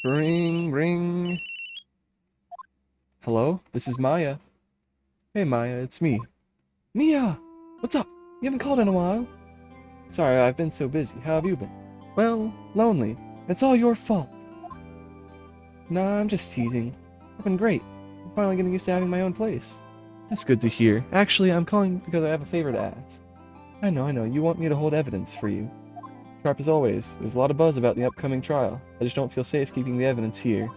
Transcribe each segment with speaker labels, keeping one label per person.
Speaker 1: Ring, ring. Hello? This is Maya. Hey, Maya, it's me. Mia! What's up? You haven't called in a while. Sorry, I've been so busy. How have you been? Well, lonely. It's all your fault. Nah, I'm just teasing. I've been great. I'm finally getting used to having my own place. That's good to hear. Actually, I'm calling because I have a favor to ask. I know. You want me to hold evidence for you. Sharp as always. There's a lot of buzz about the upcoming trial. I just don't feel safe keeping the evidence here.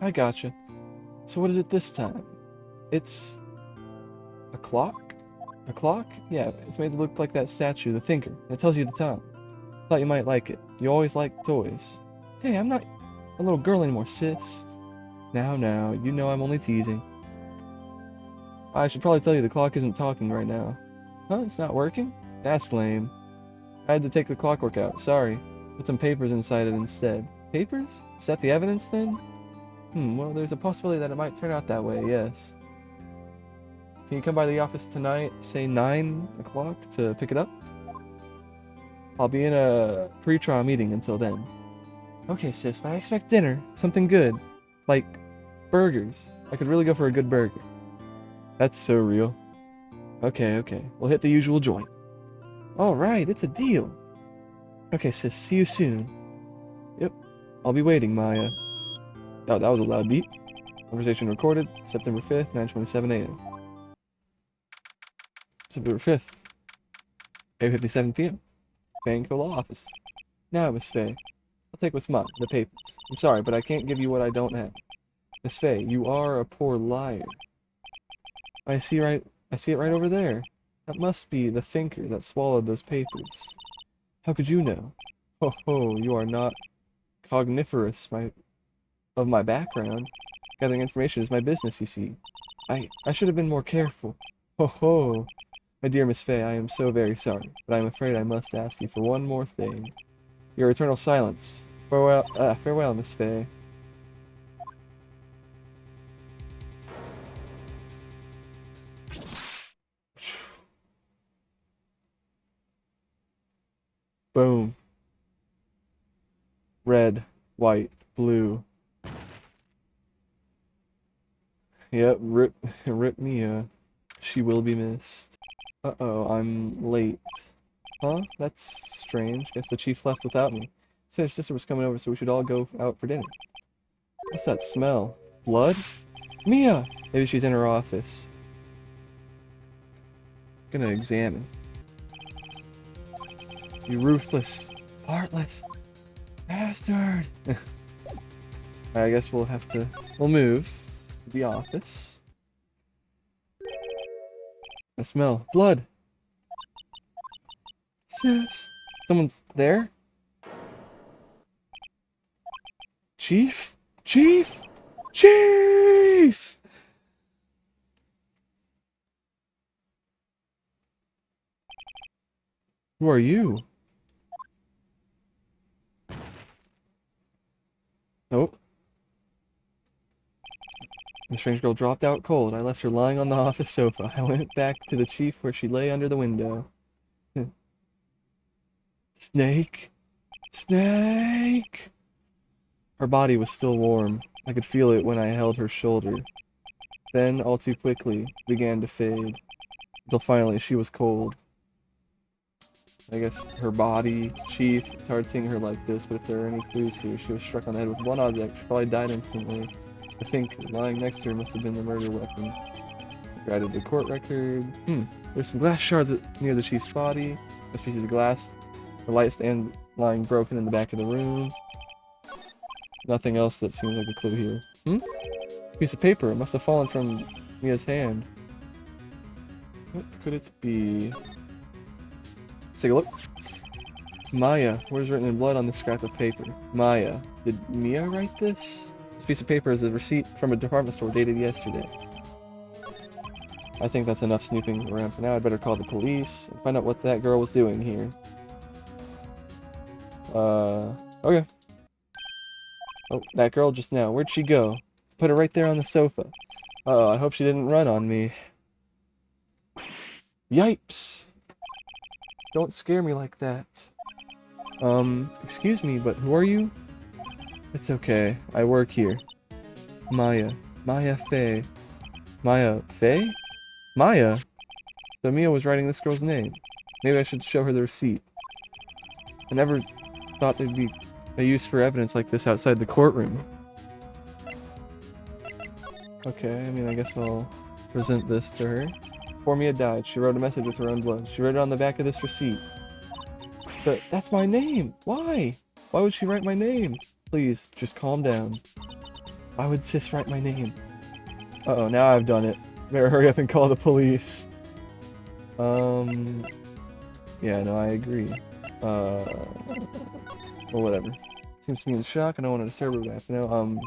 Speaker 1: I gotcha. So what is it this time? It's... a clock? A clock? Yeah, it's made to look like that statue, the Thinker. It tells you the time. Thought you might like it. You always liked toys. Hey, I'm not a little girl anymore, sis. Now, you know I'm only teasing. I should probably tell you the clock isn't talking right now. Huh? It's not working? That's lame. I had to take the clockwork out, sorry. Put some papers inside it instead. Papers? Is that the evidence then? Well, there's a possibility that it might turn out that way, yes. Can you come by the office tonight, say 9 o'clock, to pick it up? I'll be in a pre-trial meeting until then. Okay, sis, but I expect dinner. Something good. Like, burgers. I could really go for a good burger. That's so real. Okay. We'll hit the usual joint. Alright, it's a deal. Okay, sis, see you soon. Yep, I'll be waiting, Maya. Oh, that was a loud beep. Conversation recorded, September 5th, 9:27 a.m. September 5th, 8:57 p.m. Banco Law Office. Now, Miss Faye, I'll take what's mine, the papers. I'm sorry, but I can't give you what I don't have. Miss Faye, you are a poor liar. I see it right over there. That must be the Thinker that swallowed those papers. How could you know? Ho, you are not cogniferous of my background. Gathering information is my business, you see. I should have been more careful. Ho. My dear Miss Faye, I am so very sorry, but I am afraid I must ask you for one more thing. Your eternal silence. Farewell, Miss Faye. Boom. Red, white, blue. Yep, rip Mia. She will be missed. Uh-oh, I'm late. Huh? That's strange. Guess the chief left without me. Said his sister was coming over, so we should all go out for dinner. What's that smell? Blood? Mia! Maybe she's in her office. Gonna examine. You ruthless, heartless bastard! I guess we'll move to the office. I smell blood. Sis, someone's there? Chief? Chief! Who are you? Oh. The strange girl dropped out cold. I left her lying on the office sofa. I went back to the chief where she lay under the window. Snake? Snake! Her body was still warm. I could feel it when I held her shoulder. Then, all too quickly, began to fade. Until finally, she was cold. I guess her body, Chief, it's hard seeing her like this, but if there are any clues here, she was struck on the head with one object. She probably died instantly. I think lying next to her must have been the murder weapon. I added the court record. There's some glass shards near the chief's body. Those pieces of glass. The light stand lying broken in the back of the room. Nothing else that seems like a clue here. Piece of paper. It must have fallen from Mia's hand. What could it be? Let's take a look. Maya. Words written in blood on this scrap of paper. Maya. Did Mia write this? This piece of paper is a receipt from a department store dated yesterday. I think that's enough snooping around for now. I'd better call the police and find out what that girl was doing here. Okay. Oh, that girl just now. Where'd she go? Put her right there on the sofa. Uh-oh, I hope she didn't run on me. Yipes! Don't scare me like that. Excuse me, but who are you? It's okay. I work here. Maya. Maya Faye. Maya Faye? Maya? So Mia was writing this girl's name. Maybe I should show her the receipt. I never thought there'd be a use for evidence like this outside the courtroom. Okay, I mean, I guess I'll present this to her. Before Mia died, she wrote a message with her own blood. She wrote it on the back of this receipt. But that's my name! Why? Why would she write my name? Please, just calm down. Why would Sis write my name? Uh-oh, now I've done it. Better hurry up and call the police. Yeah, no, I agree. Well, whatever. Seems to be in shock. I don't want to disturb her, but I have to know.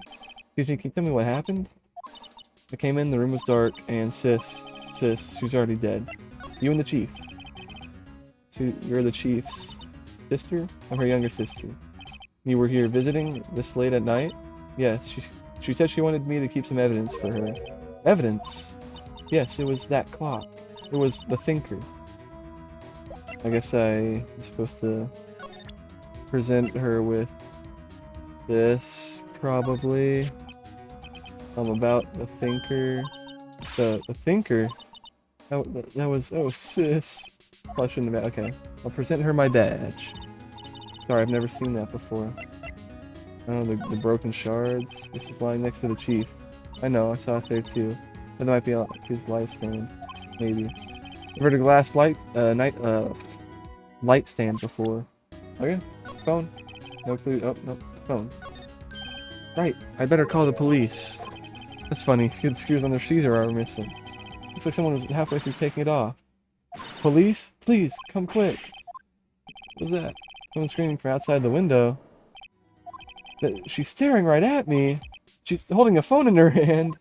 Speaker 1: Excuse me, can you tell me what happened? I came in, the room was dark, and Sis, she was already dead. You and the chief. So you're the chief's sister? I'm her younger sister. You were here visiting this late at night? Yes, she said she wanted me to keep some evidence for her. Evidence? Yes, it was that clock. It was the thinker. I guess I was supposed to present her with this, probably. About the thinker. The thinker? That was... Oh, Sis. Probably shouldn't have... Okay. I'll present her my badge. Sorry, I've never seen that before. I don't know, the broken shards. This was lying next to the chief. I know, I saw it there too. That might be his light stand. Maybe. I've heard a glass light stand before. Okay. Phone. No clue. Oh, no. Phone. Right. I better call the police. That's funny. The screws on their shoes are missing. Looks like someone was halfway through taking it off. Police? Please, come quick. What was that? Someone screaming from outside the window. She's staring right at me. She's holding a phone in her hand.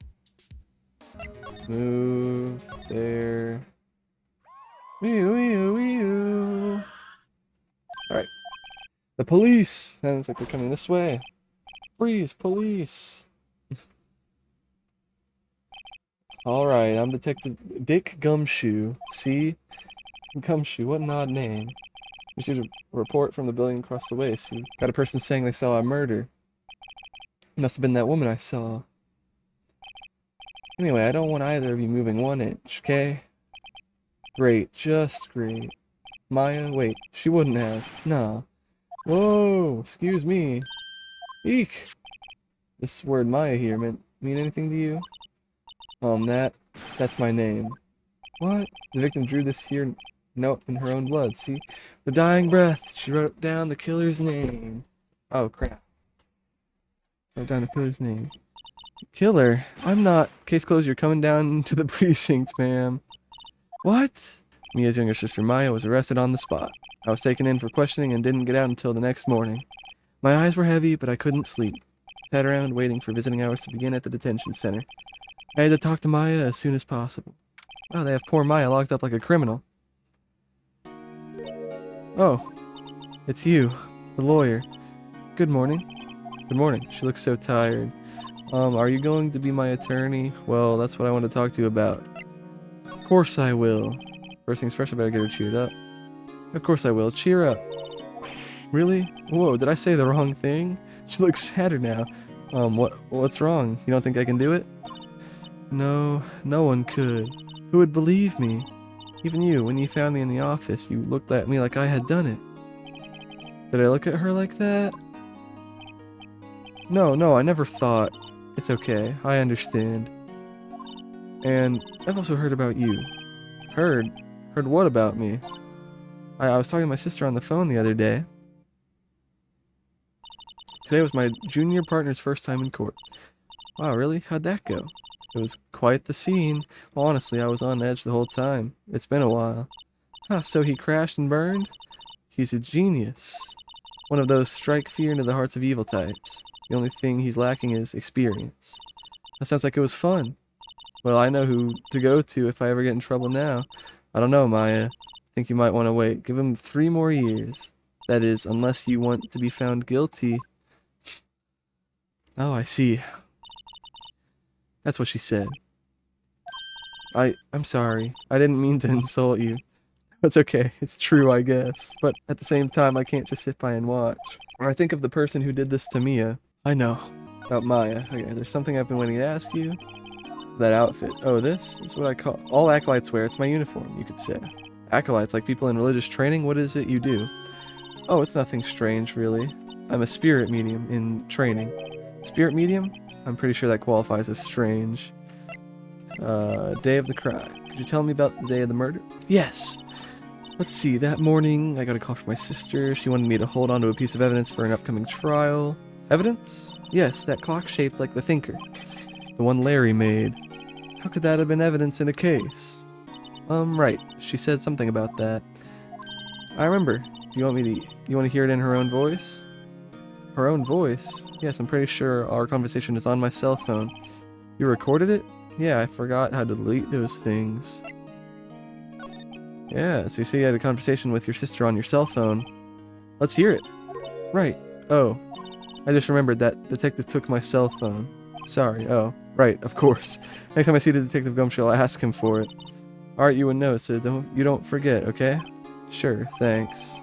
Speaker 1: Move. There. Wee-oo. Alright. The police! Sounds like they're coming this way. Freeze, police! Alright, I'm Detective Dick Gumshoe. See? Gumshoe, what an odd name. Received a report from the building across the way, see? Got a person saying they saw a murder. Must have been that woman I saw. Anyway, I don't want either of you moving 1 inch, okay? Great, just great. Maya, wait, she wouldn't have. Nah. Whoa, excuse me. Eek! This word Maya here mean anything to you? That's my name. What? The victim drew this here note in her own blood, see? The dying breath, she wrote down the killer's name. Oh, crap. Wrote down the killer's name. Killer? I'm not. Case closed, you're coming down to the precinct, ma'am. What? Mia's younger sister Maya was arrested on the spot. I was taken in for questioning and didn't get out until the next morning. My eyes were heavy, but I couldn't sleep. Sat around waiting for visiting hours to begin at the detention center. I had to talk to Maya as soon as possible. Wow, they have poor Maya locked up like a criminal. Oh, it's you, the lawyer. Good morning. Good morning. She looks so tired. Are you going to be my attorney? Well, that's what I want to talk to you about. Of course I will. First things first, I better get her cheered up. Of course I will. Cheer up. Really? Whoa, did I say the wrong thing? She looks sadder now. What's wrong? You don't think I can do it? No, no one could. Who would believe me? Even you, when you found me in the office, you looked at me like I had done it. Did I look at her like that? No, I never thought. It's okay, I understand. And I've also heard about you. Heard? Heard what about me? I was talking to my sister on the phone the other day. Today was my junior partner's first time in court. Wow, really? How'd that go? It was quite the scene. Well, honestly, I was on edge the whole time. It's been a while. Huh, so he crashed and burned? He's a genius. One of those strike fear into the hearts of evil types. The only thing he's lacking is experience. That sounds like it was fun. Well, I know who to go to if I ever get in trouble now. I don't know, Maya. I think you might want to wait. Give him 3 more years. That is, unless you want to be found guilty. Oh, I see. That's what she said. I'm sorry. I didn't mean to insult you. That's okay. It's true, I guess. But at the same time, I can't just sit by and watch. When I think of the person who did this to Mia, I know. About Maya. Okay, there's something I've been waiting to ask you. That outfit. Oh, this is what I call... All acolytes wear. It's my uniform, you could say. Acolytes, like people in religious training? What is it you do? Oh, it's nothing strange, really. I'm a spirit medium in training. Spirit medium? I'm pretty sure that qualifies as strange. Day of the crime. Could you tell me about the day of the murder? Yes! Let's see, that morning I got a call from my sister. She wanted me to hold on to a piece of evidence for an upcoming trial. Evidence? Yes, that clock shaped like the thinker. The one Larry made. How could that have been evidence in a case? Right. She said something about that. I remember. Do you want to hear it in her own voice? Her own voice? Yes, I'm pretty sure our conversation is on my cell phone. You recorded it? Yeah, I forgot how to delete those things. Yeah, so you see you had a conversation with your sister on your cell phone. Let's hear it. Right. Oh. I just remembered that detective took my cell phone. Sorry. Oh. Right, of course. Next time I see the Detective Gumshoe, I'll ask him for it. Alright, you would know, so you don't forget, okay? Sure, thanks.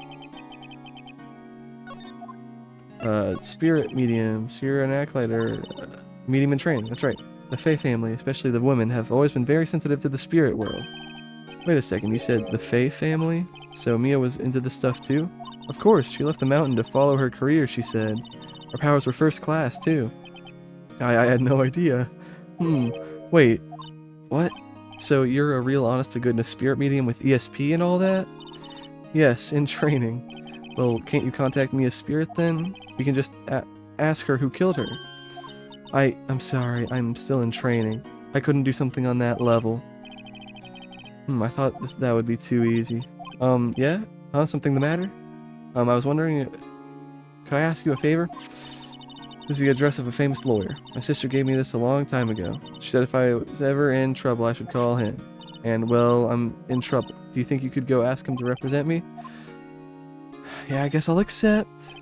Speaker 1: Spirit mediums. You're an acolyte or medium in training. That's right. The Fae family, especially the women, have always been very sensitive to the spirit world. Wait a second, you said the Fae family? So Mia was into this stuff too? Of course, she left the mountain to follow her career, she said. Her powers were first class, too. I had no idea. Wait. What? So you're a real honest-to-goodness spirit medium with ESP and all that? Yes, in training. Well, can't you contact Mia's spirit then? We can just ask her who killed her. I'm sorry, I'm still in training. I couldn't do something on that level. I thought that would be too easy. Yeah? Huh? Something the matter? I was wondering, could I ask you a favor? This is the address of a famous lawyer. My sister gave me this a long time ago. She said if I was ever in trouble, I should call him. And, well, I'm in trouble. Do you think you could go ask him to represent me? Yeah, I guess I'll accept.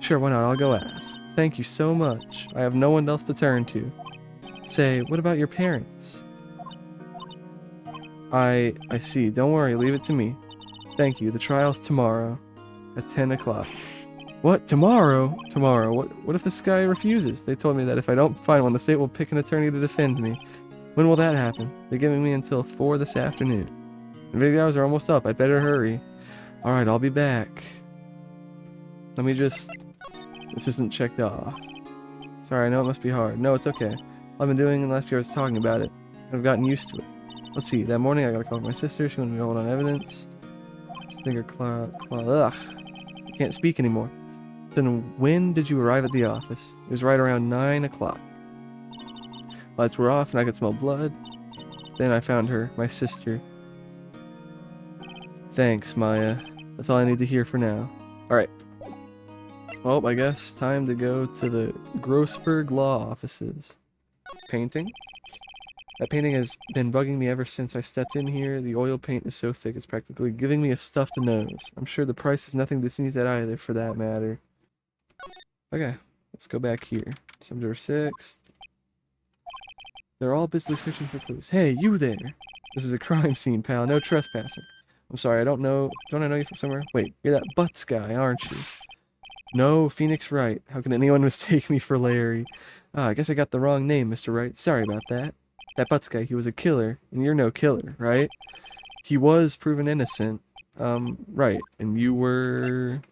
Speaker 1: Sure, why not? I'll go ask. Thank you so much. I have no one else to turn to. Say, what about your parents? I see. Don't worry, leave it to me. Thank you. The trial's tomorrow at 10 o'clock. What? Tomorrow? Tomorrow. What if this guy refuses? They told me that if I don't find one, the state will pick an attorney to defend me. When will that happen? They're giving me until 4 this afternoon. The big hours are almost up. I better hurry. Alright, I'll be back. Let me just... This isn't checked off. Sorry, I know it must be hard. No, it's okay. All I've been doing in the last few hours is talking about it. I've gotten used to it. Let's see. That morning I got a call from my sister. She wanted me to hold on evidence. Finger claw. Ugh. I can't speak anymore. Then when did you arrive at the office? It was right around 9 o'clock. Lights were off and I could smell blood. Then I found her, my sister. Thanks, Maya. That's all I need to hear for now. Alright. Well, I guess time to go to the Grossberg Law offices. Painting? That painting has been bugging me ever since I stepped in here. The oil paint is so thick it's practically giving me a stuffed nose. I'm sure the price is nothing to sneeze at either, for that matter. Okay, let's go back here. September 6th. They're all busily searching for clues. Hey, you there! This is a crime scene, pal. No trespassing. I'm sorry, I don't know. Don't I know you from somewhere? Wait, you're that Butts guy, aren't you? No, Phoenix Wright. How can anyone mistake me for Larry? I guess I got the wrong name, Mr. Wright. Sorry about that. That Butts guy, he was a killer, and you're no killer, right? He was proven innocent. Right. And you were...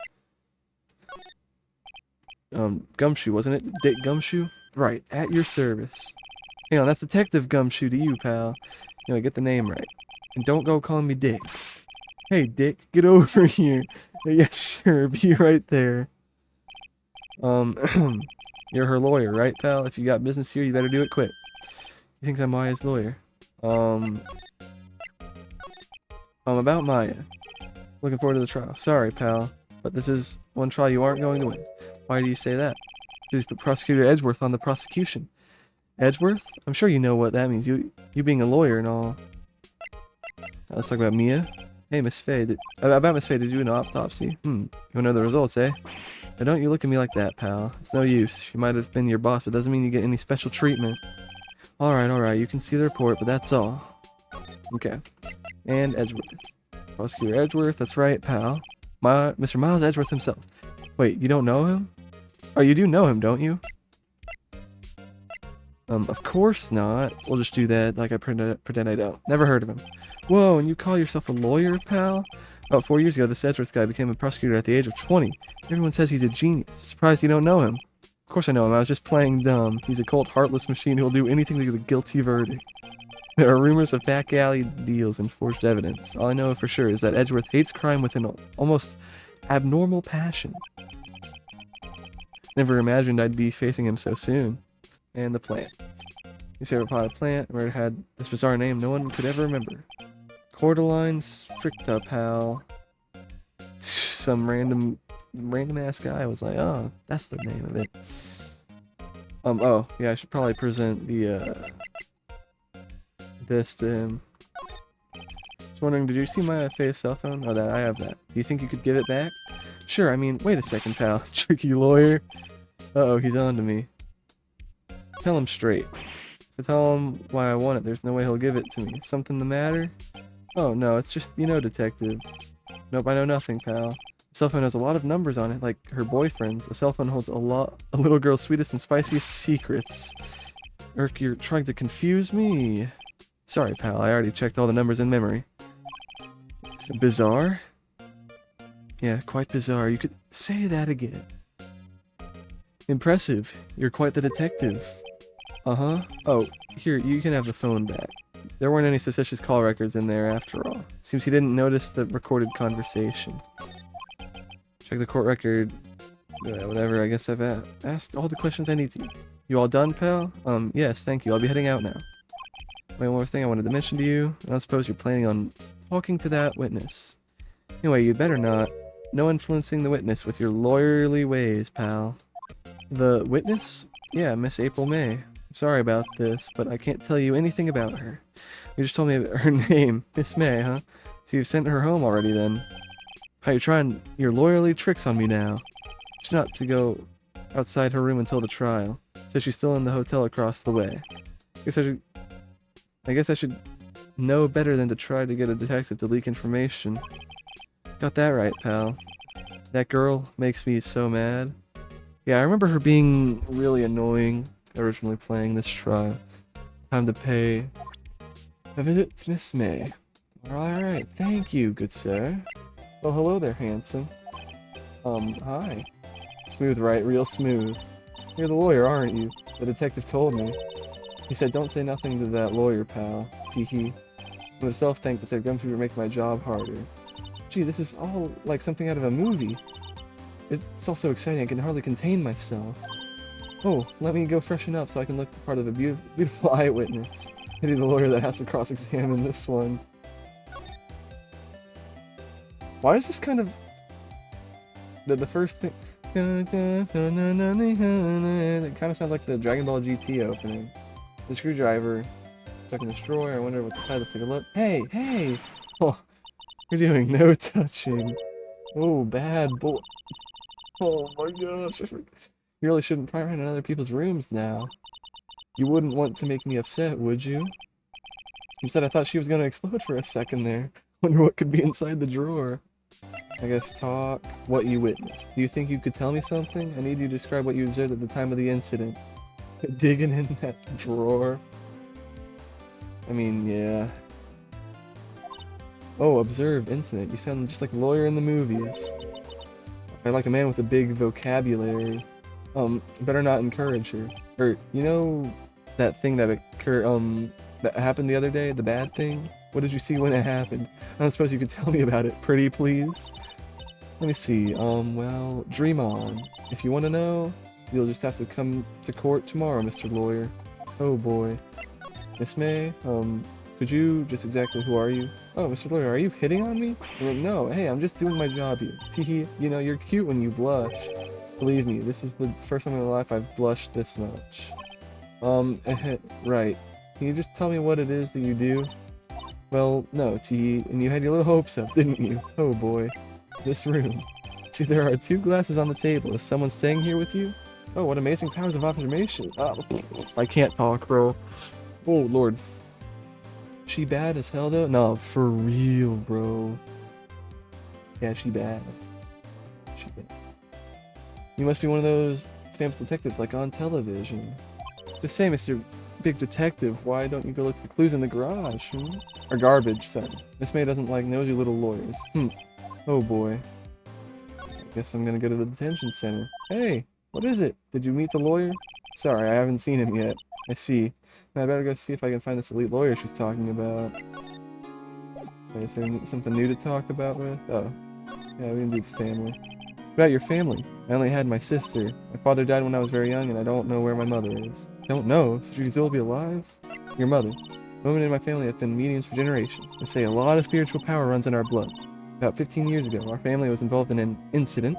Speaker 1: Gumshoe, wasn't it? Dick Gumshoe? Right, at your service. Hang on, that's Detective Gumshoe to you, pal. Anyway, get the name right. And don't go calling me Dick. Hey, Dick, get over here. Yes, sir, be right there. You're her lawyer, right, pal? If you got business here, you better do it quick. He thinks I'm Maya's lawyer. About Maya. Looking forward to the trial. Sorry, pal, but this is one trial you aren't going to win. Why do you say that? Just put Prosecutor Edgeworth on the prosecution. Edgeworth? I'm sure you know what that means. You being a lawyer and all. Let's talk about Mia. Hey, Miss Faye. About Miss Faye, did you do an autopsy? You wanna know the results, eh? Now don't you look at me like that, pal. It's no use. She might have been your boss, but doesn't mean you get any special treatment. Alright, you can see the report, but that's all. Okay. And Edgeworth. Prosecutor Edgeworth, that's right, pal. Mr. Miles Edgeworth himself. Wait, you don't know him? Oh, you do know him, don't you? Of course not. We'll just do that like I pretend I don't. Never heard of him. Whoa, and you call yourself a lawyer, pal? About 4 years ago, this Edgeworth guy became a prosecutor at the age of 20. Everyone says he's a genius. Surprised you don't know him. Of course I know him. I was just playing dumb. He's a cold, heartless machine who will do anything to get a guilty verdict. There are rumors of back alley deals and forged evidence. All I know for sure is that Edgeworth hates crime with an almost abnormal passion. Never imagined I'd be facing him so soon. And the plant. You say pot of plant, where it had this bizarre name no one could ever remember. Cordyline stricta, pal. Some random ass guy was like, oh, that's the name of it. Oh, yeah, I should probably present the, this to him. Just wondering, did you see my face cell phone? Oh, that, I have that. Do you think you could give it back? Sure, I mean, wait a second, pal. Tricky lawyer. Uh-oh, he's on to me. Tell him straight. If I tell him why I want it, there's no way he'll give it to me. Something the matter? Oh, no, it's just, you know, detective. Nope, I know nothing, pal. The cell phone has a lot of numbers on it, like her boyfriend's. A cell phone holds a little girl's sweetest and spiciest secrets. Erk, you're trying to confuse me? Sorry, pal, I already checked all the numbers in memory. Bizarre? Yeah, quite bizarre. You could say that again. Impressive. You're quite the detective. Uh-huh. Oh, here, you can have the phone back. There weren't any suspicious call records in there after all. Seems he didn't notice the recorded conversation. Check the court record. Yeah, whatever, I guess I've asked all the questions I need to. You all done, pal? Yes, thank you. I'll be heading out now. Wait, one more thing I wanted to mention to you. I don't suppose you're planning on talking to that witness. Anyway, you'd better not. No influencing the witness with your lawyerly ways, pal. The witness? Yeah, Miss April May. Sorry about this, but I can't tell you anything about her. You just told me her name, Miss May, huh? So you've sent her home already then. How you trying your lawyerly tricks on me now? She's not to go outside her room until the trial. So she's still in the hotel across the way. I guess I should know better than to try to get a detective to leak information. Got that right, pal. That girl makes me so mad. Yeah, I remember her being really annoying originally playing this trial. Time to pay a visit to Miss May. Alright, thank you, good sir. Oh, hello there, handsome. Hi. Smooth, right? Real smooth. You're the lawyer, aren't you? The detective told me. He said, don't say nothing to that lawyer, pal. Teehee. I would self-think that they're going to make my job harder. Gee, this is all like something out of a movie. It's all so exciting, I can hardly contain myself. Oh, let me go freshen up so I can look the part of a beautiful eyewitness. Maybe the lawyer that has to cross-examine this one. Why is this kind of... The first thing... It kind of sounds like the Dragon Ball GT opening. The screwdriver. Stuck in this drawer. I wonder what's inside. Let's take a look. Hey, hey! Oh, you're doing no touching. Oh, bad boy. Oh my gosh. You really shouldn't pry around in other people's rooms now. You wouldn't want to make me upset, would you? Instead, I thought she was going to explode for a second there. Wonder what could be inside the drawer. I guess talk what you witnessed. Do you think you could tell me something? I need you to describe what you observed at the time of the incident. Digging in that drawer. I mean, yeah. Oh, observed incident. You sound just like a lawyer in the movies. I like a man with a big vocabulary. Better not encourage her. Or, you know that thing that that happened the other day? The bad thing? What did you see when it happened? I don't suppose you could tell me about it, pretty please? Let me see, well, dream on. If you want to know, you'll just have to come to court tomorrow, Mr. Lawyer. Oh boy. Miss May, could you, just exactly who are you? Oh, Mr. Lawyer, are you hitting on me? I'm like, no, hey, I'm just doing my job here. Teehee, you know, you're cute when you blush. Believe me, this is the first time in my life I've blushed this much. Right. Can you just tell me what it is that you do? Well, no, T, and you had your little hopes up, didn't you? Oh boy. This room. See, there are 2 glasses on the table. Is someone staying here with you? Oh, what amazing powers of observation. Oh, I can't talk, bro. Oh, lord. She bad as hell, though? No, for real, bro. Yeah, she bad. She bad. You must be one of those famous detectives like on television. Just say, Mr. Big Detective, why don't you go look for clues in the garage, Or garbage, son. Miss May doesn't like nosy little lawyers. Oh boy. I guess I'm gonna go to the detention center. Hey, what is it? Did you meet the lawyer? Sorry, I haven't seen him yet. I see. I better go see if I can find this elite lawyer she's talking about. Is there something new to talk about with? Oh. Yeah, we can do family. What about your family? I only had my sister. My father died when I was very young, and I don't know where my mother is. Don't know? So she'd still be alive? Your mother. Women in my family have been mediums for generations. They say a lot of spiritual power runs in our blood. About 15 years ago, our family was involved in an incident.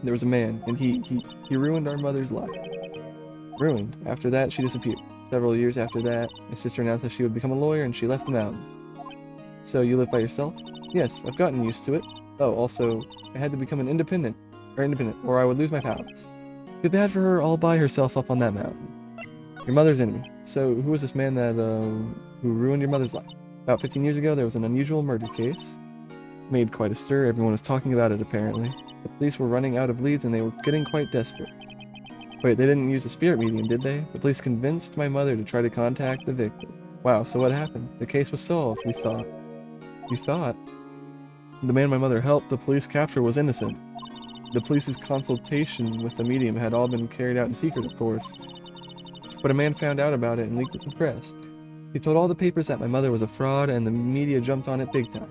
Speaker 1: There was a man, and he ruined our mother's life. Ruined. After that, she disappeared. Several years after that, my sister announced that she would become a lawyer, and she left the mountain. So you live by yourself? Yes, I've gotten used to it. Oh, also, I had to become an independent, or I would lose my powers. Too bad for her all by herself up on that mountain. Your mother's enemy. So, who was this man that, who ruined your mother's life? About 15 years ago, there was an unusual murder case. Made quite a stir, everyone was talking about it apparently. The police were running out of leads and they were getting quite desperate. Wait, they didn't use a spirit medium, did they? The police convinced my mother to try to contact the victim. Wow, so what happened? The case was solved, we thought. You thought? The man my mother helped the police capture was innocent. The police's consultation with the medium had all been carried out in secret, of course. But a man found out about it and leaked it to the press. He told all the papers that my mother was a fraud and the media jumped on it big time.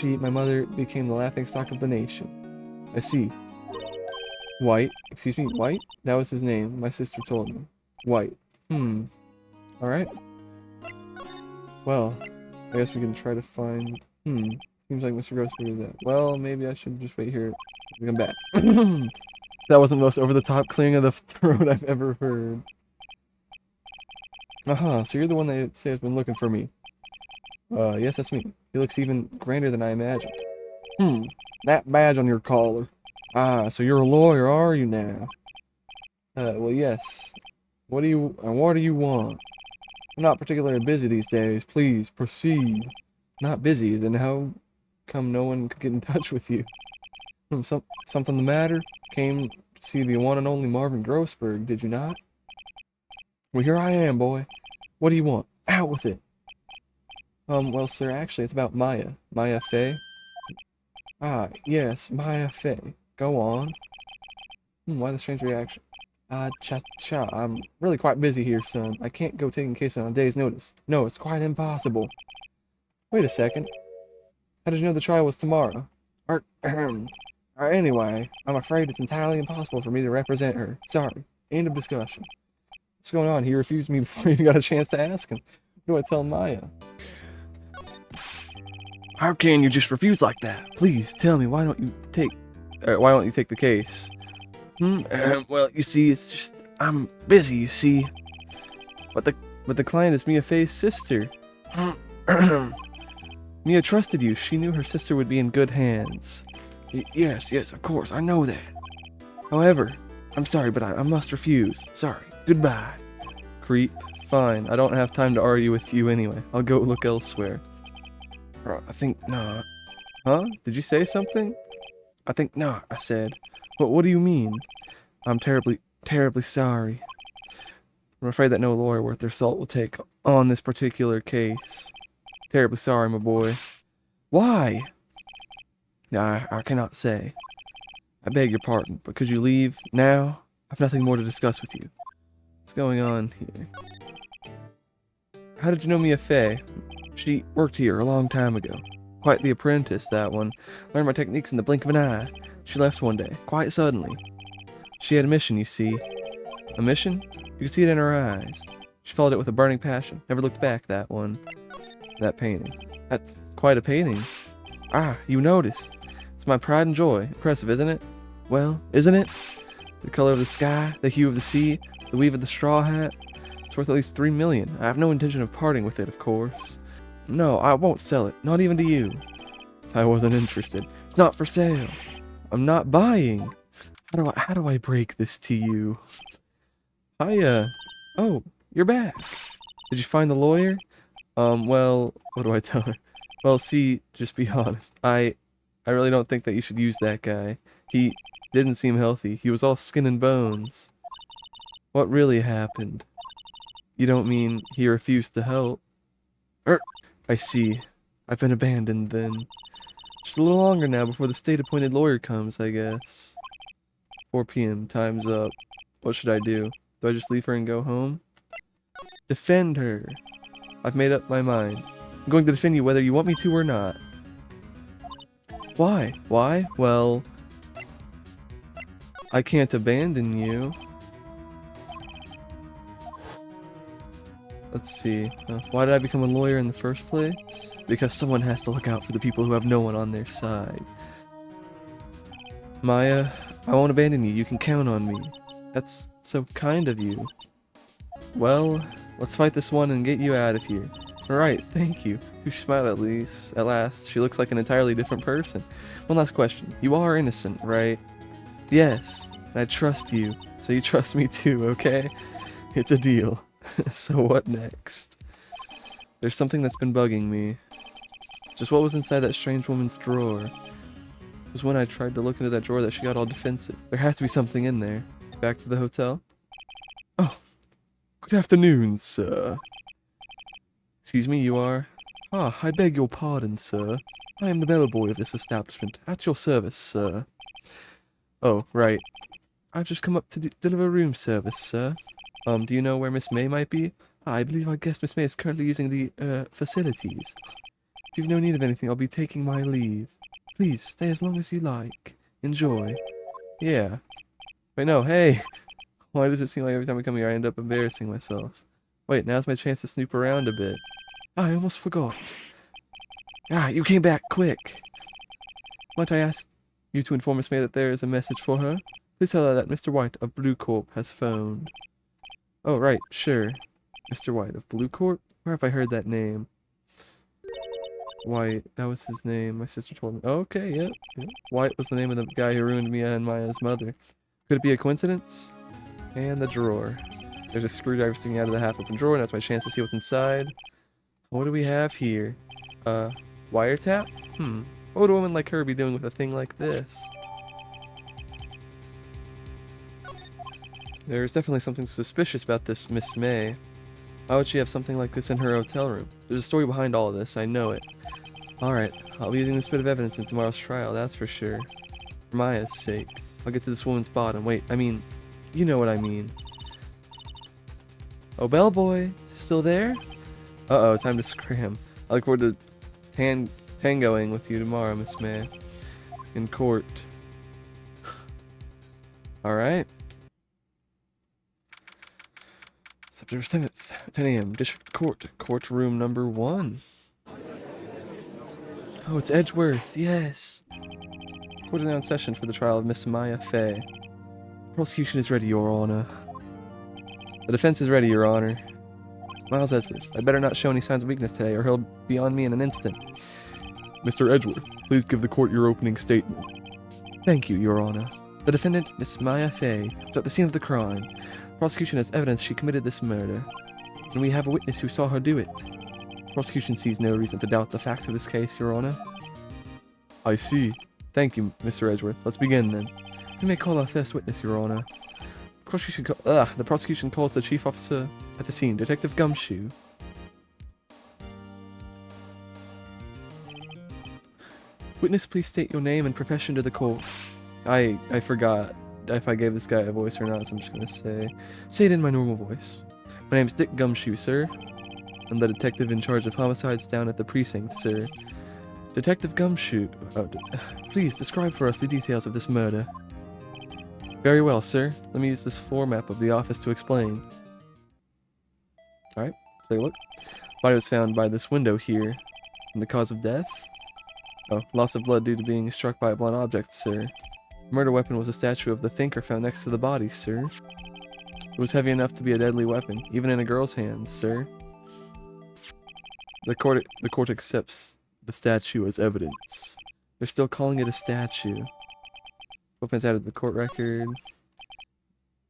Speaker 1: My mother, became the laughingstock of the nation. I see. White. Excuse me, White? That was his name. My sister told me. White. Alright. Well, I guess we can try to find... Seems like Mr. Grossberg is out. Well, maybe I should just wait here to come back. That wasn't the most over-the-top clearing of the throat I've ever heard. So you're the one they say has been looking for me. Yes, that's me. He looks even grander than I imagined. That badge on your collar. Ah, so you're a lawyer, are you now? Well, yes. What do you want? I'm not particularly busy these days. Please, proceed. Not busy? Then how come no one could get in touch with you? Something the matter? Came to see the one and only Marvin Grossberg, did you not? Well, here I am, boy. What do you want? Out with it. Well, sir, actually, it's about Maya. Maya Fey? Ah, yes, Maya Fey. Go on. Why the strange reaction? Cha-cha, I'm really quite busy here, son. I can't go taking cases on a day's notice. No, it's quite impossible. Wait a second. How did you know the trial was tomorrow? Anyway, I'm afraid it's entirely impossible for me to represent her. Sorry. End of discussion. What's going on? He refused me before I even got a chance to ask him. What do I tell Maya? How can you just refuse like that? Please tell me, why don't you take the case? Well, you see, it's just I'm busy, you see. But the client is Mia Fey's sister. Mia trusted you. She knew her sister would be in good hands. Yes, of course, I know that. However, I'm sorry, but I must refuse. Sorry. Goodbye. Creep. Fine. I don't have time to argue with you anyway. I'll go look elsewhere. I think not. Huh? Did you say something? I think not, I said. But what do you mean? I'm terribly, terribly sorry. I'm afraid that no lawyer worth their salt will take on this particular case. Terribly sorry, my boy. Why? I cannot say. I beg your pardon, but could you leave now? I've nothing more to discuss with you. What's going on here? How did you know Mia Fey? She worked here a long time ago. Quite the apprentice, that one. Learned my techniques in the blink of an eye. She left one day, quite suddenly. She had a mission, you see. A mission? You could see it in her eyes. She followed it with a burning passion. Never looked back, that one. That painting. That's quite a painting. Ah, you noticed. It's my pride and joy. Impressive, isn't it? Well, isn't it? The color of the sky, the hue of the sea, the weave of the straw hat. It's worth at least 3 million. I have no intention of parting with it, of course. No, I won't sell it. Not even to you. I wasn't interested. It's not for sale. I'm not buying. How do I break this to you? Oh, you're back. Did you find the lawyer? Well, what do I tell her? Well, see, just be honest. I really don't think that you should use that guy. He's Didn't seem healthy. He was all skin and bones. What really happened? You don't mean he refused to help? I see. I've been abandoned then. Just a little longer now before the state-appointed lawyer comes, I guess. 4 p.m. Time's up. What should I do? Do I just leave her and go home? Defend her. I've made up my mind. I'm going to defend you whether you want me to or not. Why? Why? Well, I can't abandon you. Let's see. Why did I become a lawyer in the first place? Because someone has to look out for the people who have no one on their side. Maya, I won't abandon you. You can count on me. That's so kind of you. Well, let's fight this one and get you out of here. Alright, thank you. You smiled at least. At last, she looks like an entirely different person. One last question. You are innocent, right? Yes, and I trust you. So you trust me too, okay? It's a deal. So what next? There's something that's been bugging me. Just what was inside that strange woman's drawer? It was when I tried to look into that drawer that she got all defensive. There has to be something in there. Back to the hotel. Oh, good afternoon, sir. Excuse me, you are? Ah, I beg your pardon, sir. I am the bellboy of this establishment. At your service, sir. Oh, right. I've just come up to deliver room service, sir. Do you know where Miss May might be? I believe our guest Miss May is currently using the, facilities. If you've no need of anything, I'll be taking my leave. Please, stay as long as you like. Enjoy. Yeah. Wait, no, hey! Why does it seem like every time I come here I end up embarrassing myself? Wait, now's my chance to snoop around a bit. I almost forgot. Ah, you came back quick! Might I ask you to inform Miss May that there is a message for her? Please tell her that Mr. White of Blue Corp has phoned. Oh, right, sure. Mr. White of Blue Corp? Where have I heard that name? White, that was his name. My sister told me. Oh, okay, yep. White was the name of the guy who ruined Mia and Maya's mother. Could it be a coincidence? And the drawer. There's a screwdriver sticking out of the half-open drawer, and that's my chance to see what's inside. What do we have here? Wiretap? What would a woman like her be doing with a thing like this? There's definitely something suspicious about this Miss May. Why would she have something like this in her hotel room? There's a story behind all of this, I know it. Alright, I'll be using this bit of evidence in tomorrow's trial, that's for sure. For Maya's sake. I'll get to this woman's bottom. Wait, I mean, you know what I mean. Oh, bellboy, still there? Uh-oh, time to scram. I look forward to tangoing with you tomorrow, Miss May. In court. Alright. September 7th, 10 a.m. District Court, courtroom number 1. Oh, it's Edgeworth, yes. Court is now in session for the trial of Miss Maya Fey. Prosecution is ready, Your Honor. The defense is ready, Your Honor. Miles Edgeworth, I better not show any signs of weakness today, or he'll be on me in an instant. Mr. Edgeworth, please give the court your opening statement. Thank you, Your Honor. The defendant, Miss Maya Fey, was at the scene of the crime. Prosecution has evidence she committed this murder, and we have a witness who saw her do it. Prosecution sees no reason to doubt the facts of this case, Your Honor. I see. Thank you, Mr. Edgeworth. Let's begin, then. We may call our first witness, Your Honor. The prosecution calls the chief officer at the scene, Detective Gumshoe. Witness, please state your name and profession to the court. I forgot if I gave this guy a voice or not, so I'm just gonna say it in my normal voice. My name's Dick Gumshoe, sir. I'm the detective in charge of homicides down at the precinct, sir. Detective Gumshoe, please describe for us the details of this murder. Very well, sir. Let me use this floor map of the office to explain. Alright, take a look. Body was found by this window here. And the cause of death? Oh, loss of blood due to being struck by a blunt object, sir. The murder weapon was a statue of the thinker found next to the body, sir. It was heavy enough to be a deadly weapon, even in a girl's hands, sir. The court accepts the statue as evidence. They're still calling it a statue. Weapons added to the court record.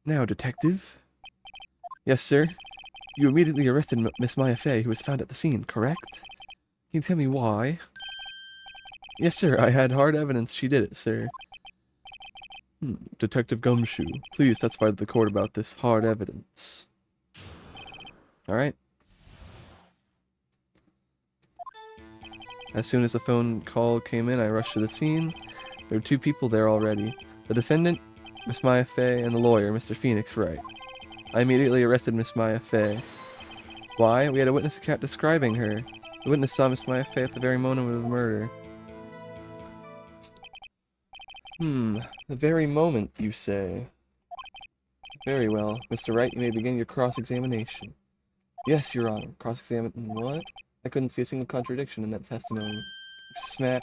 Speaker 1: Now, detective. Yes, sir. You immediately arrested Miss Maya Fey, who was found at the scene, correct? Can you tell me why? Yes, sir. I had hard evidence she did it, sir. Detective Gumshoe, please testify to the court about this hard evidence. Alright. As soon as the phone call came in, I rushed to the scene. There were 2 people there already. The defendant, Miss Maya Fey, and the lawyer, Mr. Phoenix Wright. I immediately arrested Miss Maya Fey. Why? We had a witness account describing her. The witness saw Miss Maya Fey at the very moment of the murder. The very moment, you say? Very well. Mr. Wright, you may begin your cross-examination. Yes, Your Honor. Cross-examine... What? I couldn't see a single contradiction in that testimony. Smack.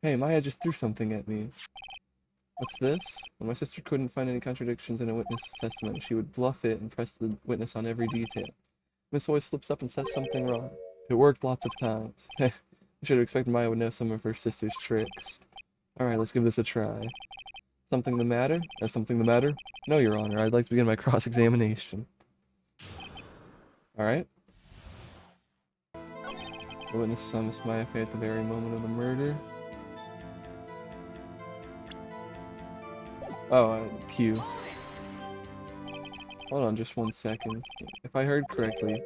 Speaker 1: Hey, Maya just threw something at me. What's this? When my sister couldn't find any contradictions in a witness's testimony, she would bluff it and press the witness on every detail. Miss always slips up and says something wrong. It worked lots of times. I should have expected Maya would know some of her sister's tricks. Alright, let's give this a try. Something the matter? Or something the matter? No, Your Honor. I'd like to begin my cross-examination. Alright. The witness saw Miss Maya Fey at the very moment of the murder. Oh, Q. Hold on just one second. If I heard correctly,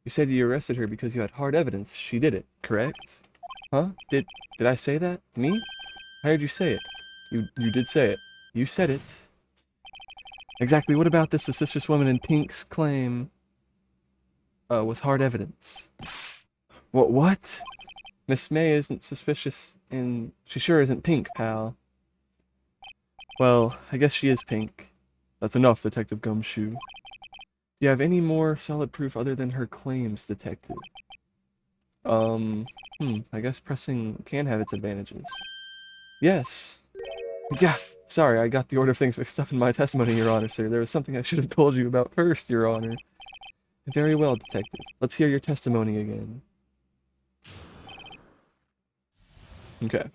Speaker 1: you said you arrested her because you had hard evidence she did it, correct? Huh? Did I say that? Me? I heard you say it. You did say it. You said it. Exactly. What about this suspicious woman in pink's claim was hard evidence? What? Miss May isn't suspicious and she sure isn't pink, pal. Well, I guess she is pink. That's enough, Detective Gumshoe. Do you have any more solid proof other than her claims, Detective? I guess pressing can have its advantages. Yes. Yeah, sorry, I got the order of things mixed up in my testimony, Your Honor, sir. There was something I should have told you about first, Your Honor. Very well, Detective. Let's hear your testimony again. Okay.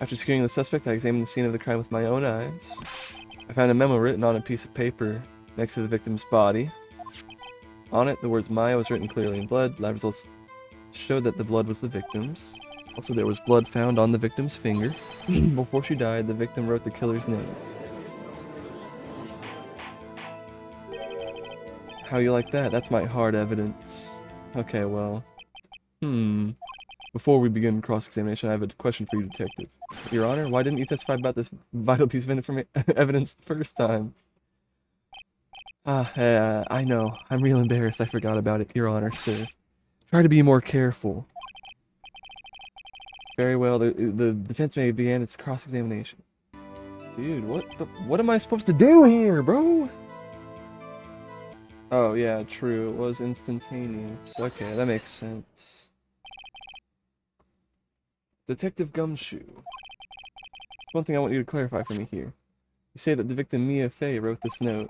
Speaker 1: After securing the suspect, I examined the scene of the crime with my own eyes. I found a memo written on a piece of paper next to the victim's body. On it, the words Maya was written clearly in blood. Lab results showed that the blood was the victim's. Also, there was blood found on the victim's finger. Before she died, the victim wrote the killer's name. How you like that? That's my hard evidence. Okay, well. Before we begin cross-examination, I have a question for you, Detective. Your Honor, why didn't you testify about this vital piece of evidence the first time? I know. I'm real embarrassed I forgot about it, Your Honor, sir. Try to be more careful. Very well, the defense may begin its cross-examination. Dude, what am I supposed to do here, bro? Oh, yeah, true. It was instantaneous. Okay, that makes sense. Detective Gumshoe. One thing I want you to clarify for me here. You say that the victim Mia Fey wrote this note.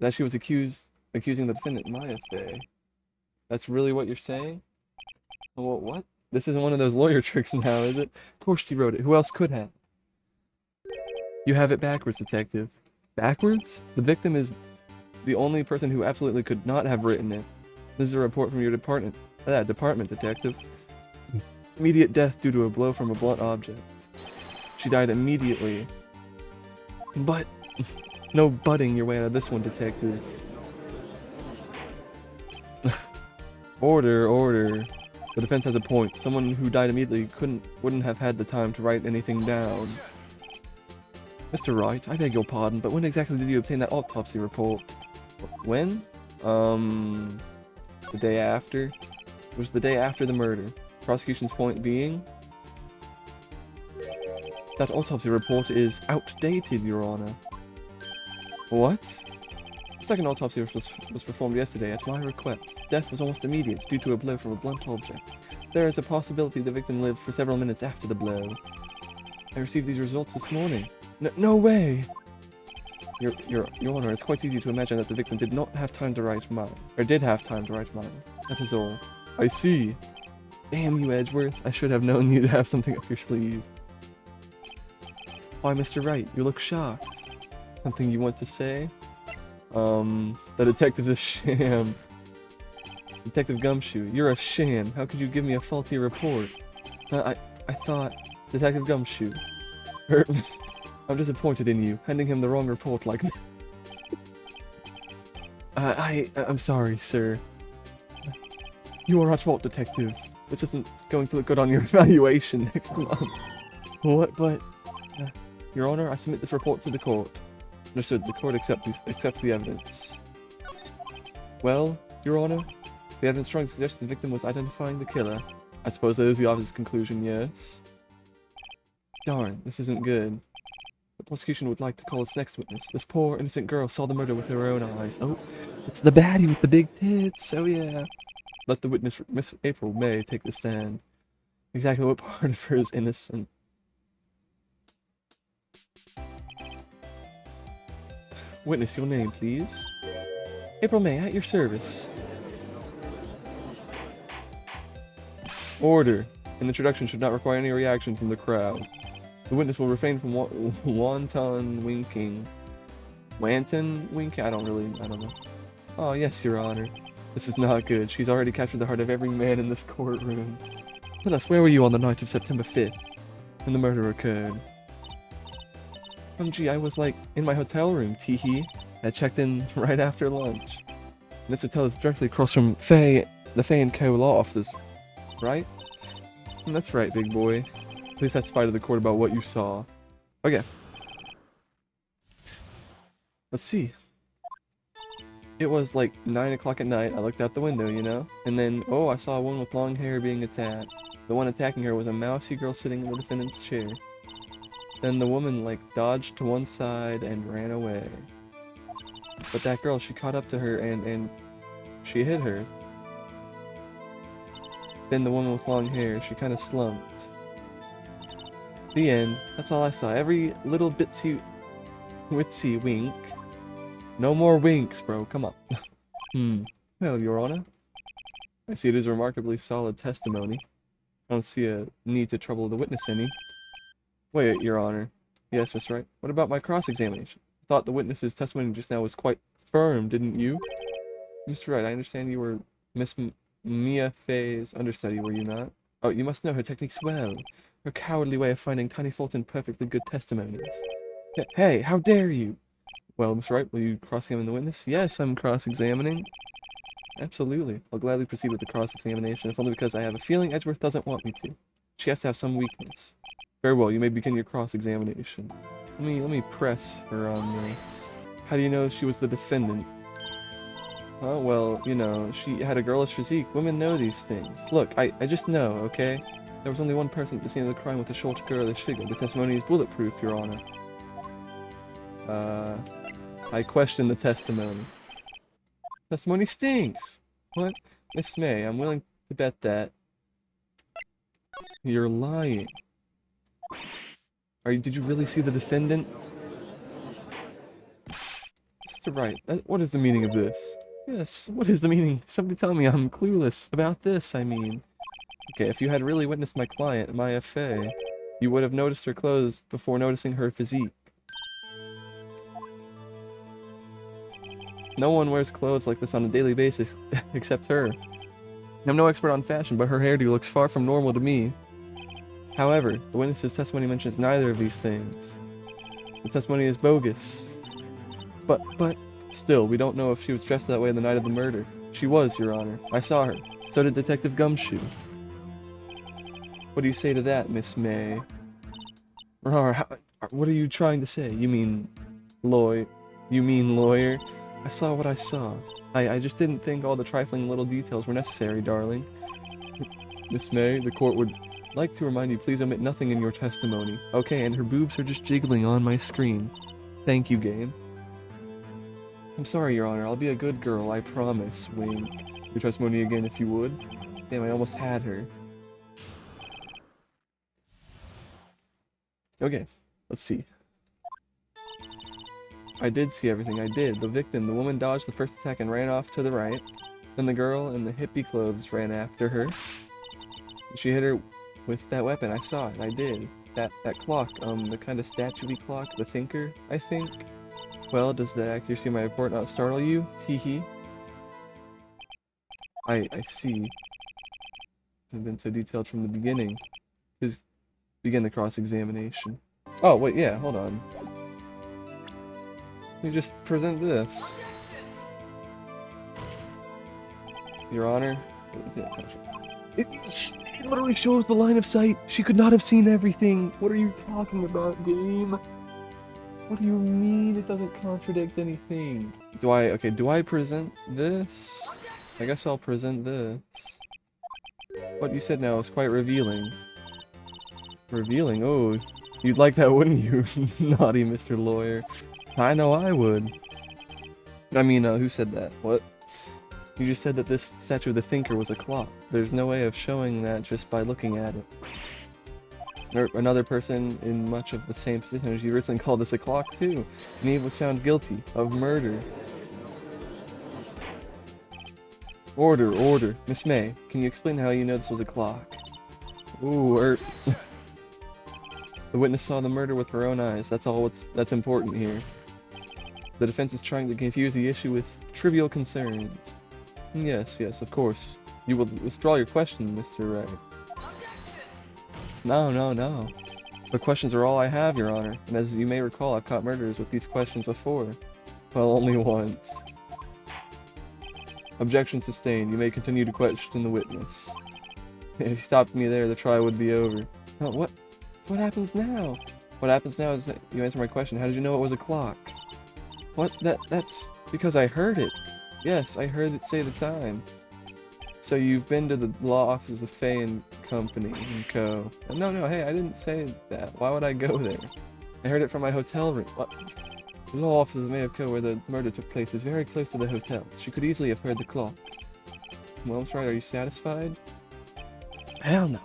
Speaker 1: That she was accusing the defendant Maya Fey. That's really what you're saying? Well, what? This isn't one of those lawyer tricks now, is it? Of course she wrote it. Who else could have? You have it backwards, Detective. Backwards? The victim is the only person who absolutely could not have written it. This is a report from your department, Detective. Immediate death due to a blow from a blunt object. She died immediately. But no butting your way out of this one, Detective. Order. The defense has a point. Someone who died immediately wouldn't have had the time to write anything down. Mr. Wright, I beg your pardon, but when exactly did you obtain that autopsy report? When? The day after? It was the day after the murder. Prosecution's point being? That autopsy report is outdated, Your Honor. What? The second autopsy was performed yesterday at my request. Death was almost immediate due to a blow from a blunt object. There is a possibility the victim lived for several minutes after the blow. I received these results this morning. No way! Your Honor, it's quite easy to imagine that the victim did not have time to write mine. Or did have time to write mine. That is all. I see. Damn you, Edgeworth. I should have known you'd have something up your sleeve. Why, Mr. Wright, you look shocked. Something you want to say? The detective's a sham. Detective Gumshoe, you're a sham. How could you give me a faulty report? I thought... Detective Gumshoe. Er, I'm disappointed in you, handing him the wrong report like this. I'm sorry, sir. You are at fault, detective. This isn't going to look good on your evaluation next month. What? But, Your Honor, I submit this report to the court. Understood. The court accepts the evidence. Well, Your Honor, the evidence strongly suggests the victim was identifying the killer. I suppose that is the obvious conclusion, yes. Darn, this isn't good. The prosecution would like to call its next witness. This poor, innocent girl saw the murder with her own eyes. Oh, it's the baddie with the big tits. Oh, yeah. Let the witness, Miss April May, take the stand. Exactly what part of her is innocent? Witness, your name, please. April May, at your service. Order. An introduction should not require any reaction from the crowd. The witness will refrain from wanton winking. Wanton winking? I don't know. Oh, yes, Your Honor. This is not good. She's already captured the heart of every man in this courtroom. Tell us, where were you on the night of September 5th, when the murder occurred? Gee, I was, like, in my hotel room, teehee. I checked in right after lunch. And this hotel is directly across from the Faye & Co. law offices, right? That's right, big boy. Please testify to the court about what you saw. Okay. Let's see. It was like 9 o'clock at night. I looked out the window, you know? And then, oh, I saw a woman with long hair being attacked. The one attacking her was a mousy girl sitting in the defendant's chair. Then the woman, like, dodged to one side and ran away. But that girl, she caught up to her and she hit her. Then the woman with long hair, she kind of slumped. The end. That's all I saw. Every little bitsy witsy wink. No more winks, bro. Come on. Well, Your Honor, I see it is a remarkably solid testimony. I don't see a need to trouble the witness any. Wait, Your Honor. Yes, Mr. Wright. What about my cross-examination? I thought the witness's testimony just now was quite firm, didn't you? Mr. Wright, I understand you were Miss Mia Fey's understudy, were you not? Oh, you must know her techniques well. Her cowardly way of finding tiny faults in perfectly good testimonies. Hey, how dare you? Well, Mr. Wright, will you cross-examine the witness? Yes, I'm cross-examining. Absolutely. I'll gladly proceed with the cross-examination, if only because I have a feeling Edgeworth doesn't want me to. She has to have some weakness. Very well, you may begin your cross-examination. Let me press her on this. How do you know she was the defendant? Oh, well, you know, she had a girlish physique. Women know these things. Look, I just know, okay? There was only one person at the scene of the crime with a short, girlish figure. The testimony is bulletproof, Your Honor. I question the testimony. Testimony stinks! What? Miss May, I'm willing to bet that you're lying. Did you really see the defendant? Mr. Wright, what is the meaning of this? Yes, what is the meaning? Somebody tell me, I'm clueless about this, I mean. Okay, if you had really witnessed my client, Maya Fey, you would have noticed her clothes before noticing her physique. No one wears clothes like this on a daily basis, except her. I'm no expert on fashion, but her hairdo looks far from normal to me. However, the witness's testimony mentions neither of these things. The testimony is bogus. But, still, we don't know if she was dressed that way the night of the murder. She was, Your Honor. I saw her. So did Detective Gumshoe. What do you say to that, Miss May? What are you trying to say? You mean lawyer? I saw what I saw. I just didn't think all the trifling little details were necessary, darling. Miss May, the court would like to remind you, please omit nothing in your testimony. Okay, and her boobs are just jiggling on my screen. Thank you, game. I'm sorry, Your Honor. I'll be a good girl, I promise. Wink. Your testimony again, if you would. Damn, I almost had her. Okay, let's see. I did see everything, I did. The victim, the woman dodged the first attack and ran off to the right. Then the girl in the hippie clothes ran after her. She hit her with that weapon, I saw it, I did. That clock, the kind of statue-y clock, the thinker, I think. Well, does the accuracy of my report not startle you? Teehee. I see. I've been so detailed from the beginning. Begin the cross-examination. Oh, wait, yeah, hold on. You just present this. Your Honor. It literally shows the line of sight. She could not have seen everything. What are you talking about, game? What do you mean it doesn't contradict anything? Do I present this? I guess I'll present this. What you said now is quite revealing. Revealing? Oh, you'd like that, wouldn't you? Naughty Mr. Lawyer. I know I would. I mean, who said that? What? You just said that this statue of the Thinker was a clock. There's no way of showing that just by looking at it. Or another person in much of the same position as you recently called this a clock too, and he was found guilty of murder. Order, order. Miss May, can you explain how you know this was a clock? Ooh, the witness saw the murder with her own eyes. That's all that's important here. The defense is trying to confuse the issue with trivial concerns. Yes, yes, of course. You will withdraw your question, Mr. Wright. No, no, no. The questions are all I have, Your Honor, and as you may recall, I've caught murderers with these questions before. Well, only once. Objection sustained. You may continue to question the witness. If you stopped me there, the trial would be over. Oh, what happens now? What happens now is that you answer my question. How did you know it was a clock? What? That's because I heard it. Yes, I heard it say the time. So you've been to the law offices of Fay and Company and Co. No, hey, I didn't say that. Why would I go there? I heard it from my hotel room. What? The law offices of May of Co. where the murder took place is very close to the hotel. She could easily have heard the clock. Well, I'm sorry, are you satisfied? Hell no.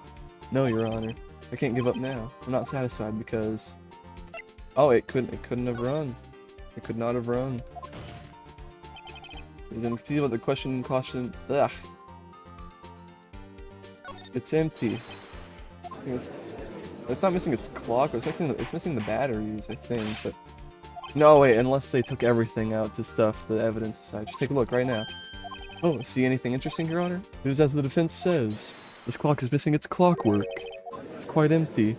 Speaker 1: No, Your Honor. I can't give up now. I'm not satisfied because... Oh, it couldn't have run. It could not have run. Is it see what the question caution? Ugh. It's empty. It's not missing its clock. It's missing the batteries, I think. But no, wait. Unless they took everything out to stuff the evidence aside. Just take a look right now. Oh, see anything interesting, Your Honor? It is as the defense says. This clock is missing its clockwork. It's quite empty.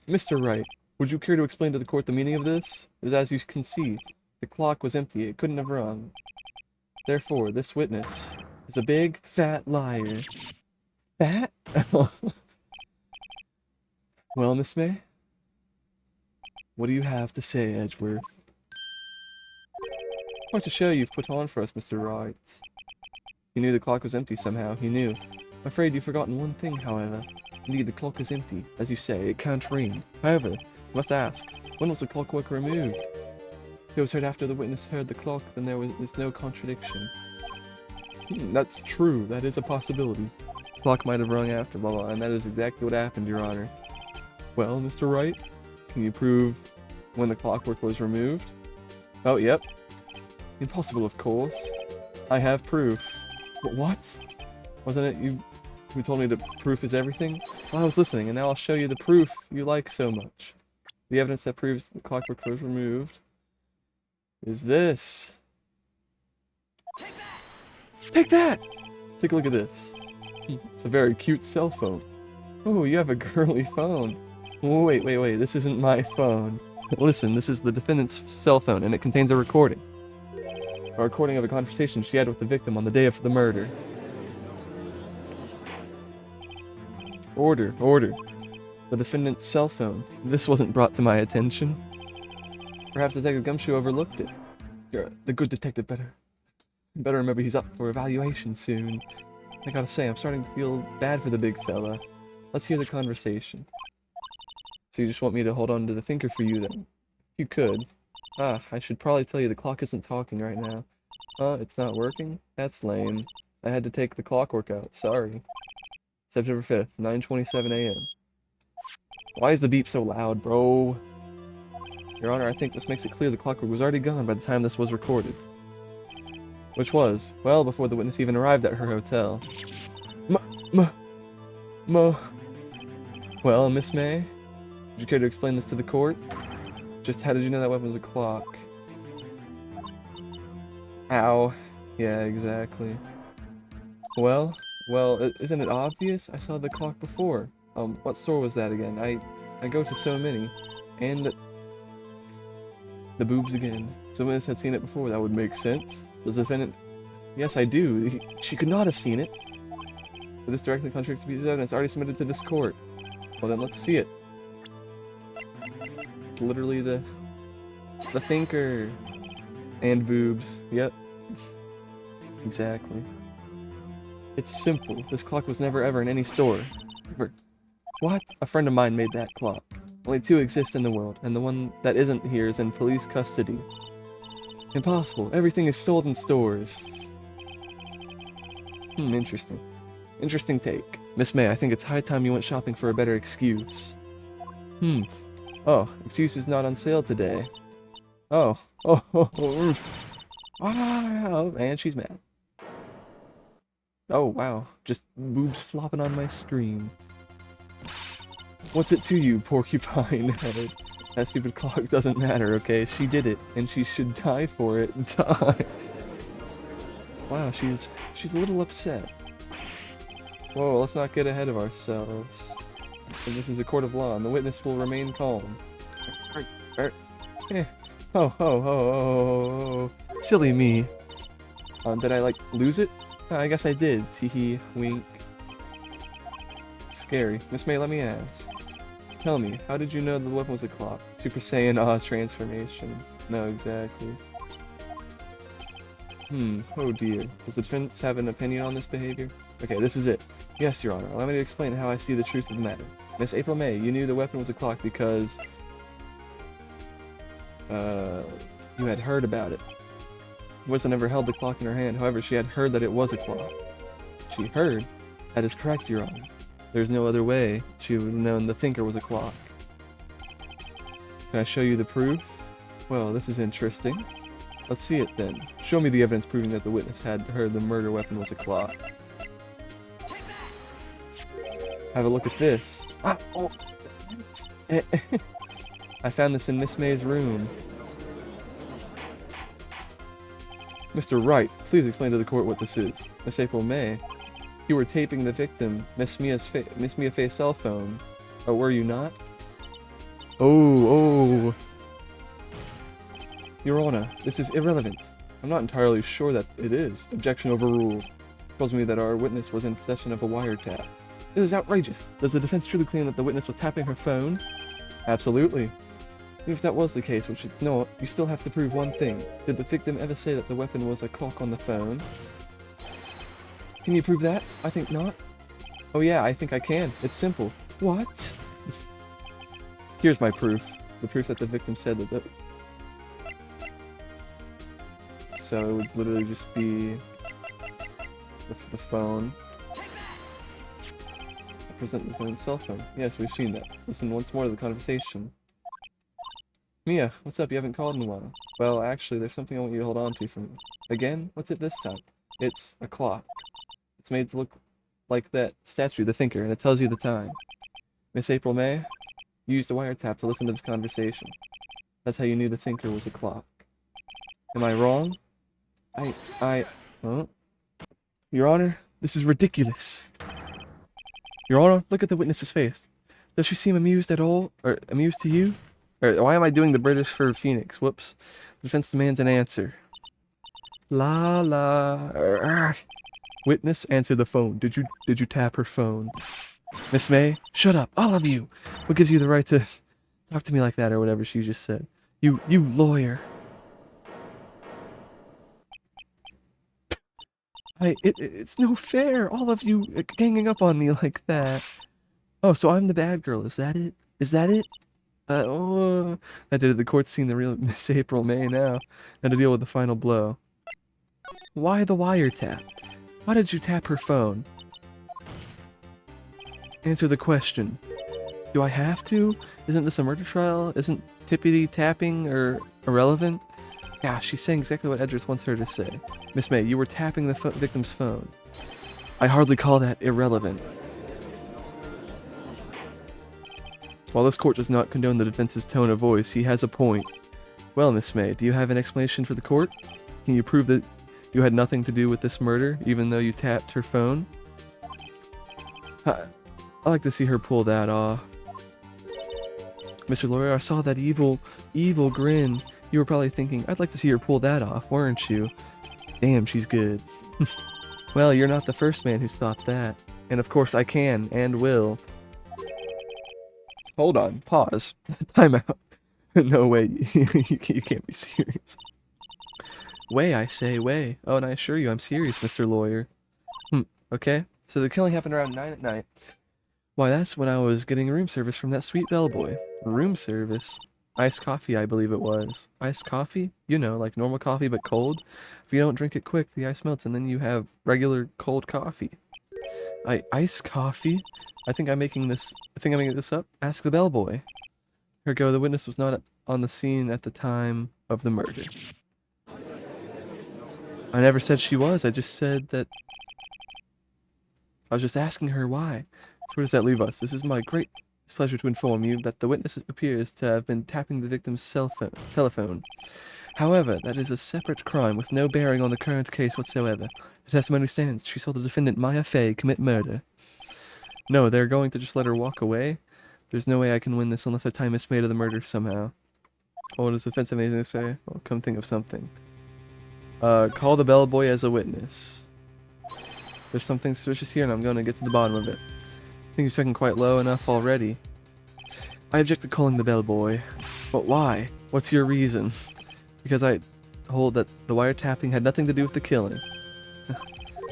Speaker 1: Mr. Wright, would you care to explain to the court the meaning of this? It is as you can see. The clock was empty. It couldn't have run. Therefore, this witness is a big, fat liar. Fat? Well, Miss May? What do you have to say, Edgeworth? Quite a show you've put on for us, Mr. Wright. You knew the clock was empty somehow. You knew. I'm afraid you've forgotten one thing, however. Indeed, the clock is empty. As you say, it can't ring. However, I must ask, when was the clockwork removed? If it was heard after the witness heard the clock, then there is no contradiction. That's true. That is a possibility. The clock might have rung after, blah blah, and that is exactly what happened, Your Honor. Well, Mr. Wright, can you prove when the clockwork was removed? Oh, yep. Impossible, of course. I have proof. But what? Wasn't it you who told me that proof is everything? Well, I was listening, and now I'll show you the proof you like so much. The evidence that proves the clockwork was removed is this. Take that! Take a look at this. It's a very cute cell phone. Oh, you have a girly phone. Wait, this isn't my phone. Listen, this is the defendant's cell phone, and it contains a recording. A recording of a conversation she had with the victim on the day of the murder. Order, order. The defendant's cell phone. This wasn't brought to my attention. Perhaps Detective Gumshoe overlooked it. The good detective better remember he's up for evaluation soon. I gotta say, I'm starting to feel bad for the big fella. Let's hear the conversation. So you just want me to hold on to the thinker for you then? If you could. I should probably tell you the clock isn't talking right now. It's not working? That's lame. I had to take the clockwork out, sorry. September 5th, 9:27 a.m. Why is the beep so loud, bro? Your Honor, I think this makes it clear the clockwork was already gone by the time this was recorded. Which was, well, before the witness even arrived at her hotel. Well, Miss May, would you care to explain this to the court? Just how did you know that weapon was a clock? Ow. Yeah, exactly. Well, Well, isn't it obvious? I saw the clock before. What store was that again? I go to so many. And the boobs again. Someone else had seen it before. That would make sense. Does the defendant... Yes, I do. She could not have seen it. But this directly contradicts the piece of evidence already submitted to this court. Well then, let's see it. It's literally the thinker. And boobs. Yep. Exactly. It's simple. This clock was never ever in any store. Ever. What? A friend of mine made that clock. Only two exist in the world, and the one that isn't here is in police custody. Impossible. Everything is sold in stores. Interesting. Interesting take. Miss May, I think it's high time you went shopping for a better excuse. Oh, excuse is not on sale today. Oh. Wow, and she's mad. Oh, wow. Just boobs flopping on my screen. What's it to you, porcupine head? That stupid clock doesn't matter, okay? She did it, and she should die for it. Die. Wow, she's a little upset. Whoa, let's not get ahead of ourselves. So this is a court of law, and the witness will remain calm. Oh. Silly me. Did I, like, lose it? I guess I did. Teehee, wink. Scary. Miss May, let me ask. Tell me, how did you know the weapon was a clock? Super Saiyan transformation. No, exactly. Oh dear. Does the defense have an opinion on this behavior? Okay, this is it. Yes, Your Honor. Allow me to explain how I see the truth of the matter. Miss April May, you knew the weapon was a clock because... you had heard about it. Wilson never held the clock in her hand, however, she had heard that it was a clock. She heard? That is correct, Your Honor. There's no other way she would have known the thinker was a clock. Can I show you the proof? Well, this is interesting. Let's see it then. Show me the evidence proving that the witness had heard the murder weapon was a clock. Have a look at this. I found this in Miss May's room. Mr. Wright, please explain to the court what this is. Miss April May, you were taping the victim, Miss Mia Faye's cell phone. Or were you not? Oh. Your Honor, this is irrelevant. I'm not entirely sure that it is. Objection overruled. Tells me that our witness was in possession of a wiretap. This is outrageous. Does the defense truly claim that the witness was tapping her phone? Absolutely. Even if that was the case, which it's not, you still have to prove one thing. Did the victim ever say that the weapon was a clock on the phone? Can you prove that? I think not. Oh yeah, I think I can. It's simple. What? Here's my proof. The proof that the victim said that So it would literally just be the phone. I present the phone's cell phone. Yes, we've seen that. Listen once more to the conversation. Mia, what's up? You haven't called in a while. Well, actually, there's something I want you to hold on to from me. Again? What's it this time? It's a clock. It's made to look like that statue, the thinker, and it tells you the time. Miss April May, you used a wiretap to listen to this conversation. That's how you knew the thinker was a clock. Am I wrong? Huh? Your Honor, this is ridiculous. Your Honor, look at the witness's face. Does she seem amused at all? Or amused to you? Or why am I doing the British for Phoenix? Whoops. The defense demands an answer. La la. Witness, answer the phone. Did you tap her phone? Miss May, shut up, all of you. What gives you the right to talk to me like that or whatever she just said? You lawyer. It's no fair. All of you ganging up on me like that. Oh, so I'm the bad girl. Is that it? Is that it? I did it. The court's seen the real Miss April May now. Now to deal with the final blow. Why the wiretap? Why did you tap her phone? Answer the question. Do I have to? Isn't this a murder trial? Isn't tippity tapping or irrelevant? Gosh, she's saying exactly what Edris wants her to say. Miss May, you were tapping the victim's phone. I hardly call that irrelevant. While this court does not condone the defense's tone of voice, he has a point. Well, Miss May, do you have an explanation for the court? Can you prove that you had nothing to do with this murder, even though you tapped her phone? I like to see her pull that off. Mr. Lawyer, I saw that evil grin. You were probably thinking, I'd like to see her pull that off, weren't you? Damn, she's good. Well, you're not the first man who's thought that. And of course I can, and will. Hold on, pause. Time out. No way, you can't be serious. Way, I say, way. Oh, and I assure you I'm serious, Mr. Lawyer. Okay. So the killing happened around 9 at night. Why, that's when I was getting room service from that sweet bellboy. Room service? Iced coffee, I believe it was. Iced coffee? You know, like normal coffee but cold. If you don't drink it quick, the ice melts and then you have regular cold coffee. Iced coffee? I think I'm making this up. Ask the bellboy. Here go, the witness was not on the scene at the time of the murder. I never said she was, I just said that... I was just asking her why. So where does that leave us? This is my great pleasure to inform you that the witness appears to have been tapping the victim's telephone. However, that is a separate crime with no bearing on the current case whatsoever. The testimony stands. She saw the defendant, Maya Fey, commit murder. No, they're going to just let her walk away? There's no way I can win this unless I tie Miss May to the murder somehow. Oh, does the defense have anything to say? Well, come think of something. Call the bellboy as a witness. There's something suspicious here and I'm going to get to the bottom of it. I think you're second quite low enough already. I object to calling the bellboy. But why? What's your reason? Because I hold that the wiretapping had nothing to do with the killing.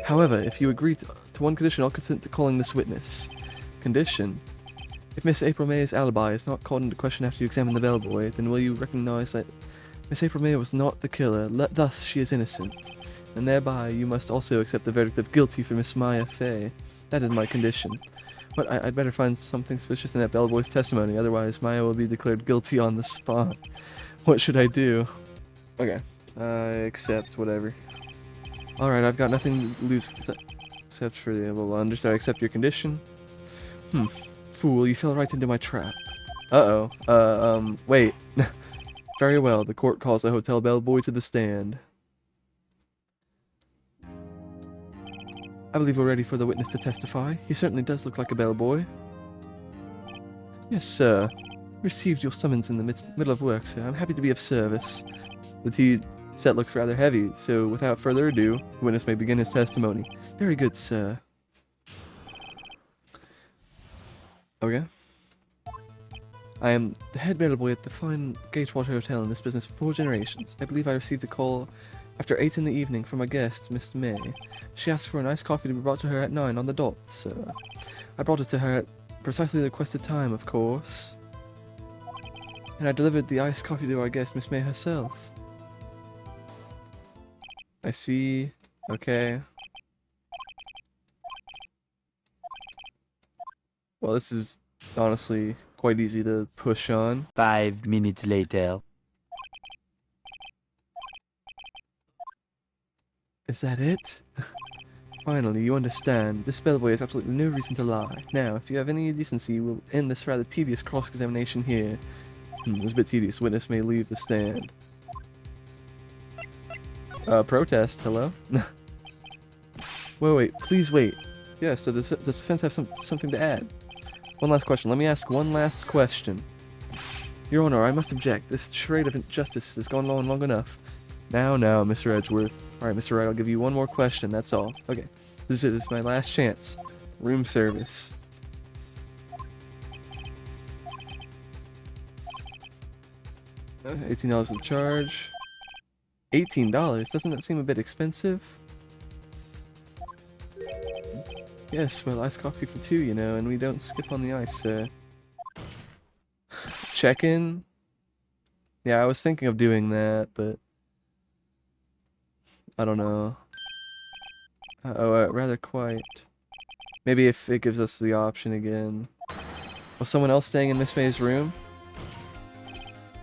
Speaker 1: However, if you agree to one condition, I'll consent to calling this witness. Condition? If Miss April May's alibi is not called into question after you examine the bellboy, then will you recognize that Miss April May was not the killer, thus she is innocent, and thereby you must also accept the verdict of guilty for Miss Maya Fey. That is my condition. But I'd better find something suspicious in that bellboy's testimony, otherwise Maya will be declared guilty on the spot. What should I do? Okay, I accept whatever. Alright, I've got nothing to lose except for the... Well, understood, I accept your condition. Fool, you fell right into my trap. Uh-oh. Wait. Very well, the court calls the hotel bellboy to the stand. I believe we're ready for the witness to testify. He certainly does look like a bellboy. Yes, sir. Received your summons in the middle of work, sir. I'm happy to be of service. The tea set looks rather heavy, so without further ado, the witness may begin his testimony. Very good, sir. Okay. I am the head bellboy at the fine Gatewater Hotel in this business for 4 generations. I believe I received a call after 8 in the evening from a guest, Miss May. She asked for a nice coffee to be brought to her at 9 on the dot, sir. I brought it to her at precisely the requested time, of course. And I delivered the iced coffee to our guest, Miss May herself. I see. Okay. Well, this is honestly quite easy to push on.
Speaker 2: 5 minutes later.
Speaker 1: Is that it? Finally, you understand. This bellboy has absolutely no reason to lie. Now, if you have any decency, we'll end this rather tedious cross-examination here. It was a bit tedious. Witness may leave the stand. Protest, hello? Wait, please wait. Yes, does the defense have something to add? One last question. Let me ask one last question. Your Honor, I must object. This charade of injustice has gone on long enough. Now, Mr. Edgeworth. Alright, Mr. Wright, I'll give you one more question, that's all. Okay, this is it. This is my last chance. Room service. $18 with charge. $18? Doesn't that seem a bit expensive? Yes, well, iced coffee for 2, you know, and we don't skip on the ice, sir. Check-in? Yeah, I was thinking of doing that, but... I don't know. Rather quite. Maybe if it gives us the option again. Was someone else staying in Miss May's room?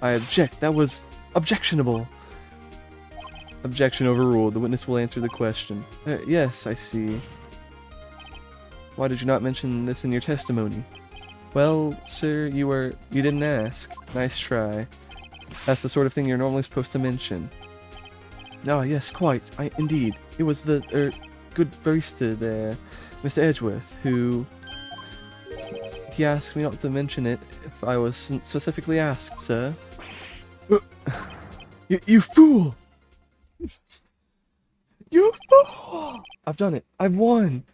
Speaker 1: I object. That was objectionable. Objection overruled. The witness will answer the question. Yes, I see. Why did you not mention this in your testimony? Well, sir, you didn't ask. Nice try. That's the sort of thing you're normally supposed to mention. Ah, yes, quite. Indeed. It was the, good barista there, Mr. Edgeworth, who... he asked me not to mention it if I was specifically asked, sir. You fool! You fool! I've done it. I've won!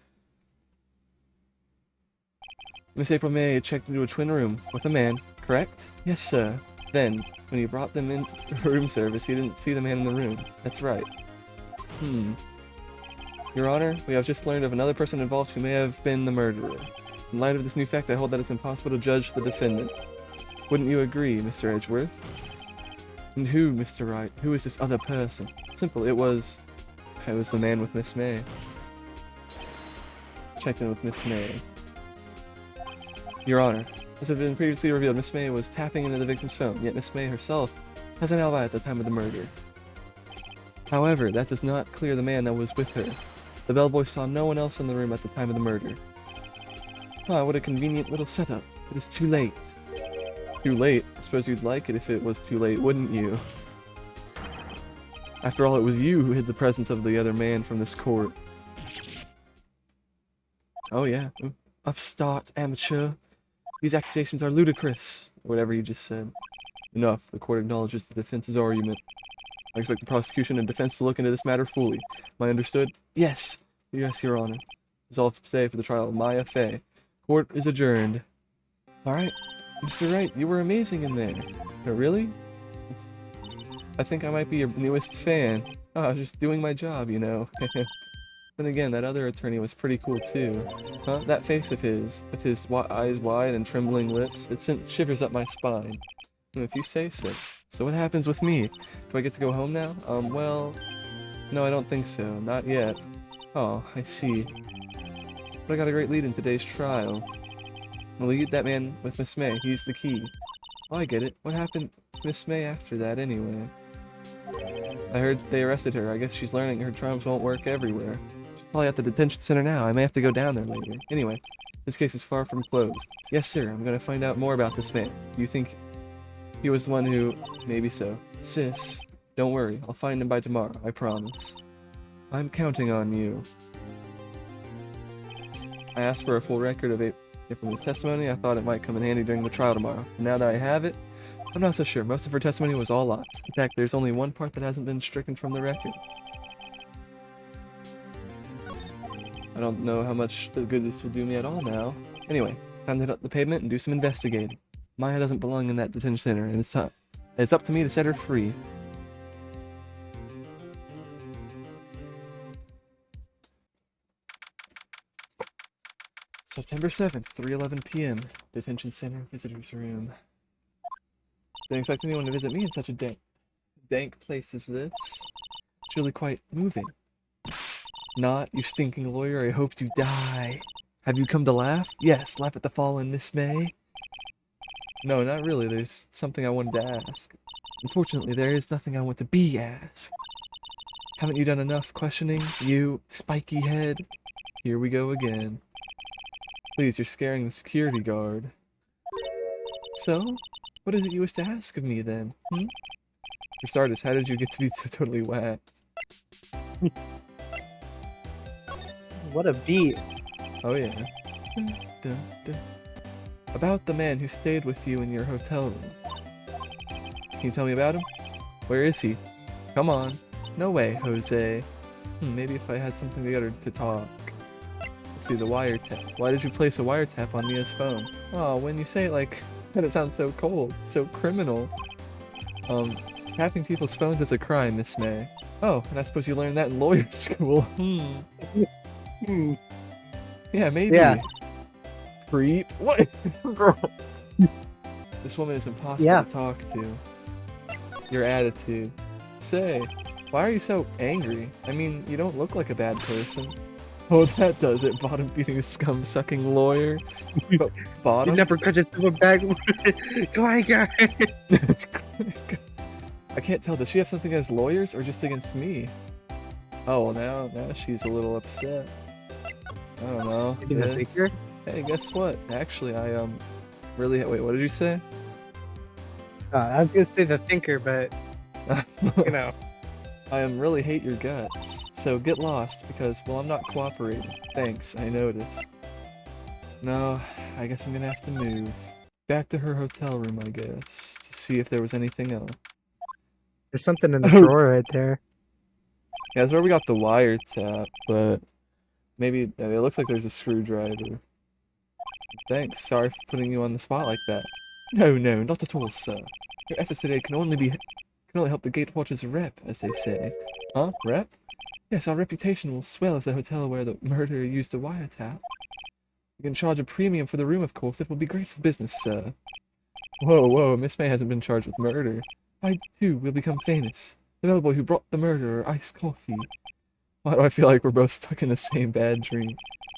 Speaker 1: Miss April May checked into a twin room with a man, correct? Yes, sir. Then, when you brought them in for room service, you didn't see the man in the room. That's right. Your Honor, we have just learned of another person involved who may have been the murderer. In light of this new fact, I hold that it's impossible to judge the defendant. Wouldn't you agree, Mr. Edgeworth? And who, Mr. Wright? Who is this other person? Simple, it was the man with Miss May. Checked in with Miss May. Your Honor, as had been previously revealed, Miss May was tapping into the victim's phone, yet Miss May herself has an alibi at the time of the murder. However, that does not clear the man that was with her. The bellboy saw no one else in the room at the time of the murder. Ah, what a convenient little setup. It is too late. Too late? I suppose you'd like it if it was too late, wouldn't you? After all, it was you who hid the presence of the other man from this court. Oh yeah. Upstart, amateur. These accusations are ludicrous. Whatever you just said. Enough. The court acknowledges the defense's argument. I expect the prosecution and defense to look into this matter fully. Am I understood? Yes. Yes, Your Honor. Resolved today for the trial of Maya Fey. Court is adjourned. Alright. Mr. Wright, you were amazing in there. Oh, really? I think I might be your newest fan. Oh, I was just doing my job, you know. Then again, that other attorney was pretty cool too. Huh? That face of his, with his eyes wide and trembling lips, it sent shivers up my spine. If you say so. So what happens with me? Do I get to go home now? Well... No, I don't think so. Not yet. Oh, I see. But I got a great lead in today's trial. The lead? That man with Miss May. He's the key. Oh, I get it. What happened to Miss May after that, anyway? I heard they arrested her. I guess she's learning her charms won't work everywhere. She's probably at the detention center now. I may have to go down there later. Anyway, this case is far from closed. Yes, sir. I'm gonna find out more about this man. Do you think he was the one who... Maybe so. Sis, don't worry. I'll find him by tomorrow. I promise. I'm counting on you. I asked for a full record of from his testimony. I thought it might come in handy during the trial tomorrow. And now that I have it, I'm not so sure. Most of her testimony was all lies. In fact, there's only one part that hasn't been stricken from the record. I don't know how much good this will do me at all now. Anyway, time to hit up the pavement and do some investigating. Maya doesn't belong in that detention center, and it's up to me to set her free. September 7th, 3:11 p.m. Detention center visitors room. Didn't expect anyone to visit me in such a dank place as this. It's really quite moving. Not, you stinking lawyer, I hope you die. Have you come to laugh? Yes, laugh at the fallen Miss May. No, not really. There's something I wanted to ask. Unfortunately, there is nothing I want to be asked. Haven't you done enough questioning, you spiky head? Here we go again. Please, you're scaring the security guard. So, what is it you wish to ask of me then? For starters, how did you get to be so totally whacked?
Speaker 3: What a beat.
Speaker 1: Oh yeah. Dun, dun, dun. About the man who stayed with you in your hotel room. Can you tell me about him? Where is he? Come on. No way, Jose. Maybe if I had something together to talk. Let's see, the wiretap. Why did you place a wiretap on Mia's phone? Oh, when you say it like that, it sounds so cold, so criminal. Tapping people's phones is a crime, Miss May. Oh, and I suppose you learned that in lawyer school. Yeah, maybe.
Speaker 3: Yeah.
Speaker 1: Creep. What? Girl. This woman is impossible to talk to. Your attitude. Say, why are you so angry? I mean, you don't look like a bad person. Oh, that does it. Bottom beating a scum-sucking lawyer. But bottom?
Speaker 3: You never catch a bag. Gligar.
Speaker 1: I can't tell. Does she have something against lawyers or just against me? Oh, well, now she's a little upset. I don't know.
Speaker 3: Maybe the thinker?
Speaker 1: Hey, guess what? Actually, I really... Wait, what did you say?
Speaker 3: I was gonna say the thinker, but you know.
Speaker 1: I really hate your guts. So get lost because, well, I'm not cooperating. Thanks, I noticed. No, I guess I'm gonna have to move. Back to her hotel room, I guess, to see if there was anything else.
Speaker 3: There's something in the
Speaker 1: Oh.
Speaker 3: drawer right there.
Speaker 1: Yeah, that's where we got the wiretap, but maybe it looks like there's a screwdriver. Thanks, sorry for putting you on the spot like that. No, no, not at all, sir. Your efforts today can only help the Gatewatcher's rep, as they say. Huh? Rep? Yes, our reputation will swell as the hotel where the murderer used a wiretap. You can charge a premium for the room, of course. It will be great for business, sir. Whoa, whoa, Miss May hasn't been charged with murder. I, too, will become famous. The bellboy who brought the murderer iced coffee. Why do I feel like we're both stuck in the same bad dream?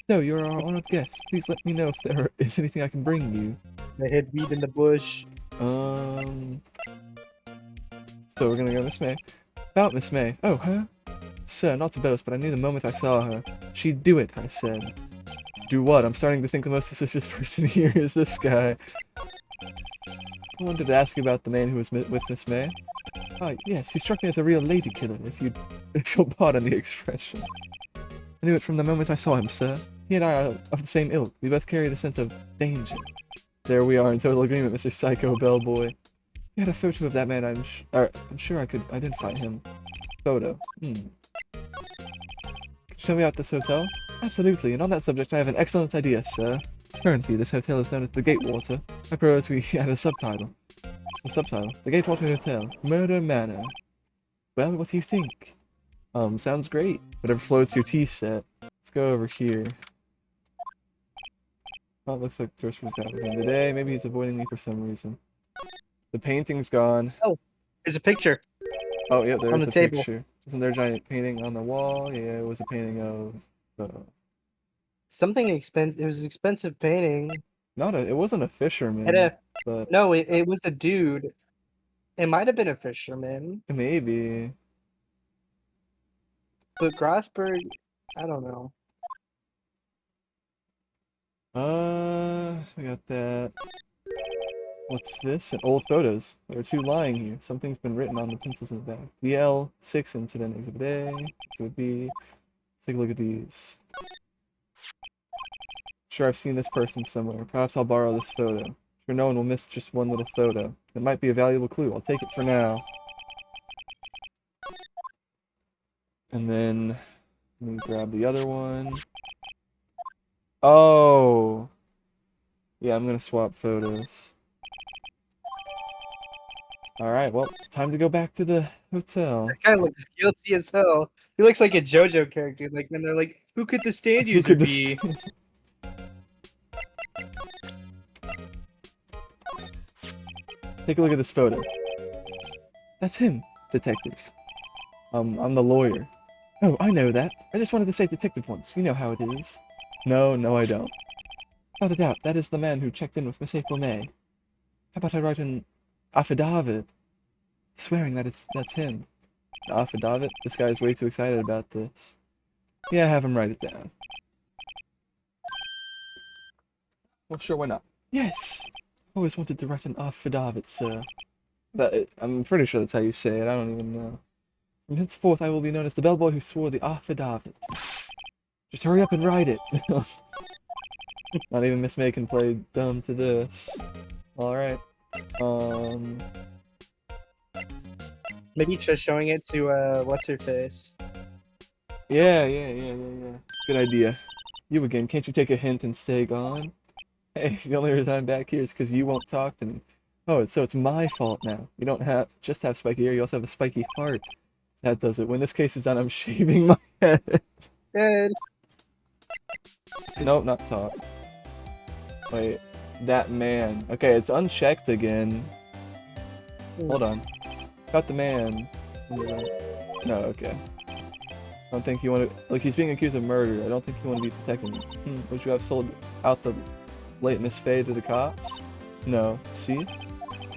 Speaker 1: So, you're our honored guest. Please let me know if there is anything I can bring you.
Speaker 3: They hid weed in the bush.
Speaker 1: So we're gonna go Miss May. About Miss May. Oh, her? Sir, not to boast, but I knew the moment I saw her. She'd do it, I said. Do what? I'm starting to think the most suspicious person here is this guy. I wanted to ask you about the man who was with Miss May. Ah, yes, he struck me as a real lady killer, if you'll pardon the expression. I knew it from the moment I saw him, sir. He and I are of the same ilk. We both carry the sense of danger. There we are in total agreement, Mr. Psycho Bellboy. You had a photo of that man, I'm sure I could identify him. Photo. Could you tell me about this hotel? Absolutely, and on that subject I have an excellent idea, sir. Currently, this hotel is known as the Gatewater. I propose we add a subtitle. A subtitle. The Gatewater Hotel. Murder Manor. Well, what do you think? Sounds great. Whatever floats your tea set. Let's go over here. Oh, it looks like Chris was out again today. Maybe he's avoiding me for some reason. The painting's gone.
Speaker 3: Oh, there's a picture.
Speaker 1: Oh, yeah, there's
Speaker 3: on the
Speaker 1: a
Speaker 3: table.
Speaker 1: picture. Isn't there a giant painting on the wall? Yeah, it was a painting of...
Speaker 3: Something expensive. It was an expensive painting.
Speaker 1: It wasn't a fisherman, but...
Speaker 3: No, it was a dude. It might have been a fisherman.
Speaker 1: Maybe.
Speaker 3: But Grasberg, I don't know.
Speaker 1: I got that. What's this? Old photos. There are two lying here. Something's been written on the pencils in the back. DL6 incident, Exhibit A, Exhibit B. Let's take a look at these. Sure, I've seen this person somewhere. Perhaps I'll borrow this photo. Sure, no one will miss just one little photo. It might be a valuable clue. I'll take it for now. And then, let me grab the other one. Oh! Yeah, I'm gonna swap photos. Alright, well, time to go back to the hotel.
Speaker 3: That guy looks guilty as hell. He looks like a JoJo character. Like when they're like, "Who could the stand
Speaker 1: Who
Speaker 3: user
Speaker 1: could
Speaker 3: be?"
Speaker 1: Take a look at this photo. That's him, detective. I'm the lawyer. Oh, I know that. I just wanted to say detective once. You know how it is. No, I don't. Without a doubt, that is the man who checked in with Miss April May. How about I write an affidavit, swearing that that's him. An affidavit? This guy's way too excited about this. Yeah, have him write it down. Well, sure, why not? Yes! I've always wanted to write an affidavit, sir. I'm pretty sure that's how you say it, I don't even know. From henceforth, I will be known as the bellboy who swore the affidavit. Just hurry up and write it! Not even Miss May can play dumb to this. Alright.
Speaker 3: Maybe just showing it to what's her face.
Speaker 1: Yeah. Good idea. You again, can't you take a hint and stay gone? Hey, the only reason I'm back here is because you won't talk to me. Oh, so it's my fault now. You don't just have spiky hair, you also have a spiky heart. That does it. When this case is done, I'm shaving my head.
Speaker 3: Good.
Speaker 1: Nope, not talk. Wait, that man. Okay, it's unchecked again. Hold on. Got the man. No, okay. I don't think you want to... Like, he's being accused of murder. I don't think you want to be protecting him. Would you have sold out the late Miss Faye to the cops? No. See?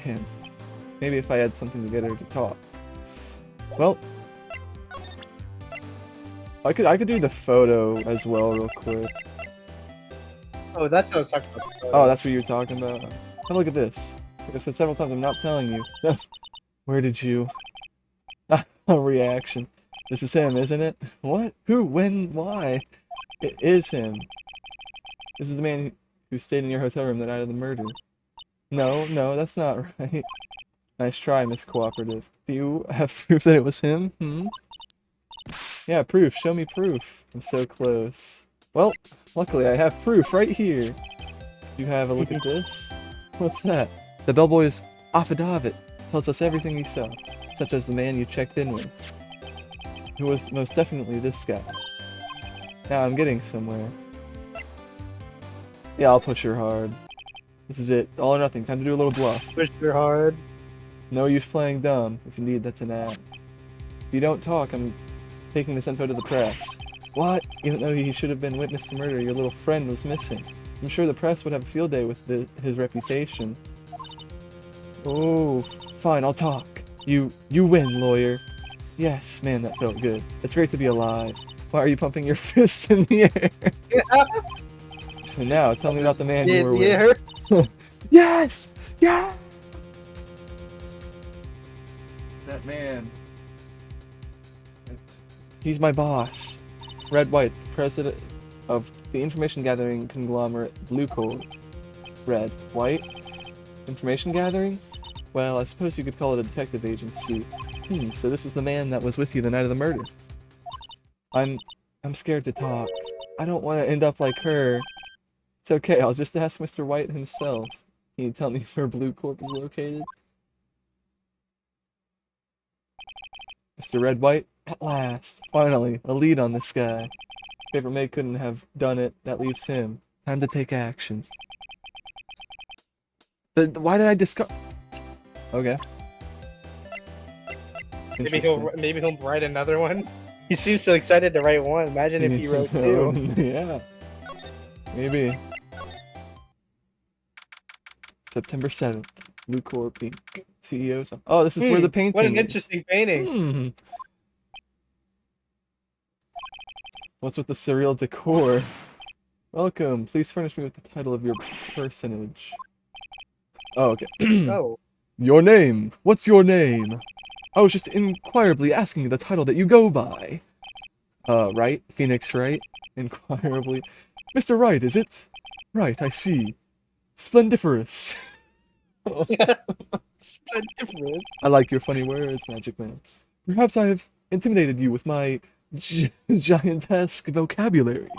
Speaker 1: Damn. Maybe if I had something to get her to talk. Well... I could do the photo as well real quick.
Speaker 3: Oh, that's what I was talking about.
Speaker 1: Oh, that's what you were talking about? Oh, look at this. Like I said several times, I'm not telling you. Where did you... A reaction. This is him, isn't it? What? Who? When? Why? It is him. This is the man who stayed in your hotel room the night of the murder. No, no, that's not right. Nice try, Miss Cooperative. Do you have proof that it was him? Hmm? Yeah, proof. Show me proof. I'm so close. Well, luckily I have proof right here. You have a look at this? What's that? The bellboy's affidavit tells us everything he saw, such as the man you checked in with, who was most definitely this guy. Now I'm getting somewhere. Yeah, I'll push her hard. This is it. All or nothing. Time to do a little bluff.
Speaker 3: Push her hard.
Speaker 1: No use playing dumb. If indeed that's an act. If you don't talk, I'm taking this info to the press. What? Even though he should have been witness to murder, your little friend was missing. I'm sure the press would have a field day with his reputation. Oh, fine, I'll talk. You win, lawyer. Yes, man, that felt good. It's great to be alive. Why are you pumping your fists in the air? And now, tell me about the man you were with. Yes! Yeah! That man. He's my boss. Red White, president of the information gathering conglomerate Blue Coal. Red White? Information gathering? Well, I suppose you could call it a detective agency. So this is the man that was with you the night of the murder. I'm scared to talk. I don't want to end up like her. It's okay, I'll just ask Mr. White himself. Can you tell me where Blue Corp is located? Mr. Red White? At last. Finally, a lead on this guy. Favorite maid couldn't have done it, that leaves him. Time to take action. Why did I discover... Okay.
Speaker 3: Maybe he'll write another one. He seems so excited to write one. Imagine if he wrote two.
Speaker 1: Yeah. Maybe. September 7th. Blue Corp Inc. CEO's. Oh, this is where the painting
Speaker 3: What an
Speaker 1: is.
Speaker 3: interesting painting.
Speaker 1: What's with the surreal decor? Welcome. Please furnish me with the title of your personage. Oh, okay.
Speaker 3: Oh.
Speaker 1: Your name. What's your name? I was just inquirably asking the title that you go by. Wright? Phoenix Wright? Inquirably. Mr. Wright, is it? Right, I see. Splendiferous.
Speaker 3: Splendiferous.
Speaker 1: I like your funny words, Magic Man. Perhaps I have intimidated you with my giantesque vocabulary.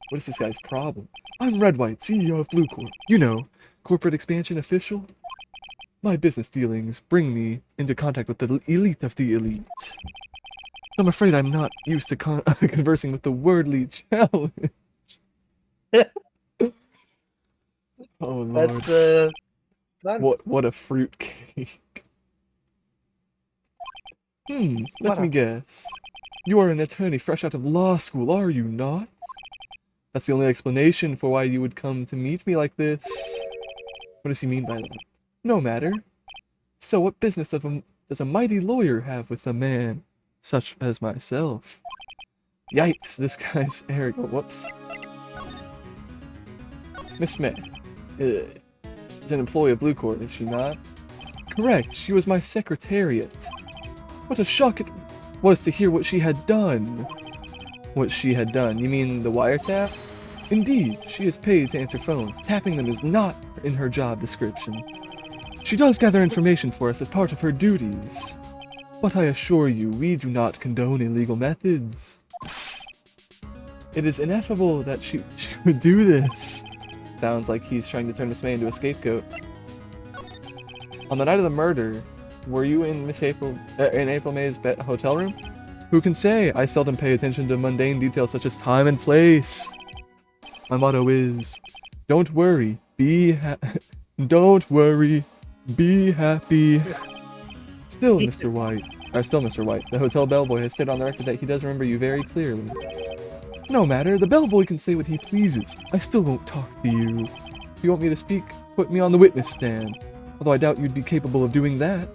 Speaker 1: What is this guy's problem? I'm Red White, CEO of Blue Corp. You know, corporate expansion official. My business dealings bring me into contact with the elite of the elite. I'm afraid I'm not used to conversing with the wordly challenge. Oh Lord.
Speaker 3: That's
Speaker 1: What a fruitcake. Let me guess. You are an attorney fresh out of law school, are you not? That's the only explanation for why you would come to meet me like this. What does he mean by that? No matter. So what business does a mighty lawyer have with a man such as myself? Yipes, this guy's arrogant. Whoops. Miss May. Is an employee of Blue Court, is she not? Correct, she was my secretariat. What a shock it was to hear what she had done. What she had done? You mean the wiretap? Indeed, she is paid to answer phones. Tapping them is not in her job description. She does gather information for us as part of her duties. But I assure you, we do not condone illegal methods. It is ineffable that she would do this. Sounds like he's trying to turn this man into a scapegoat. On the night of the murder, were you in April May's hotel room? Who can say? I seldom pay attention to mundane details such as time and place. My motto is, don't worry, don't worry, be happy. Still, Mr. White, the hotel bellboy has said on the record that he does remember you very clearly. No matter, the bellboy can say what he pleases. I still won't talk to you. If you want me to speak, put me on the witness stand. Although I doubt you'd be capable of doing that.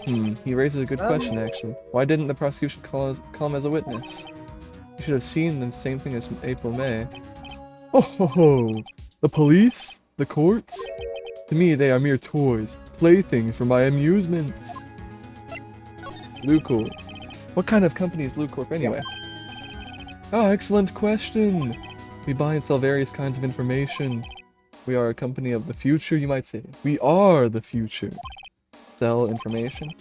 Speaker 1: He raises a good question, actually. Why didn't the prosecution call him as a witness? You should have seen the same thing as April May. Oh ho ho! The police? The courts? To me, they are mere toys, playthings for my amusement. Blue Corp. What kind of company is Blue Corp anyway? Ah, excellent question. We buy and sell various kinds of information. We are a company of the future, you might say. We are the future. Sell information.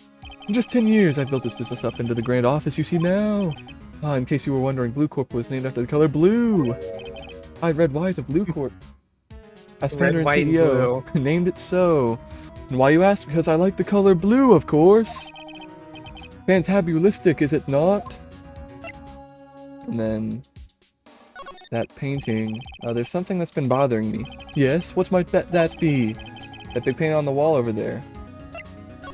Speaker 1: In just 10 years, I built this business up into the grand office you see now. Ah, in case you were wondering, Blue Corp was named after the color blue. I Red White of Blue Corp. As founder and
Speaker 3: White, and
Speaker 1: CEO, named it so. And why you ask? Because I like the color blue, of course. Fantabulistic, is it not? And then that painting. There's something that's been bothering me. Yes, what might that be? That big painting on the wall over there.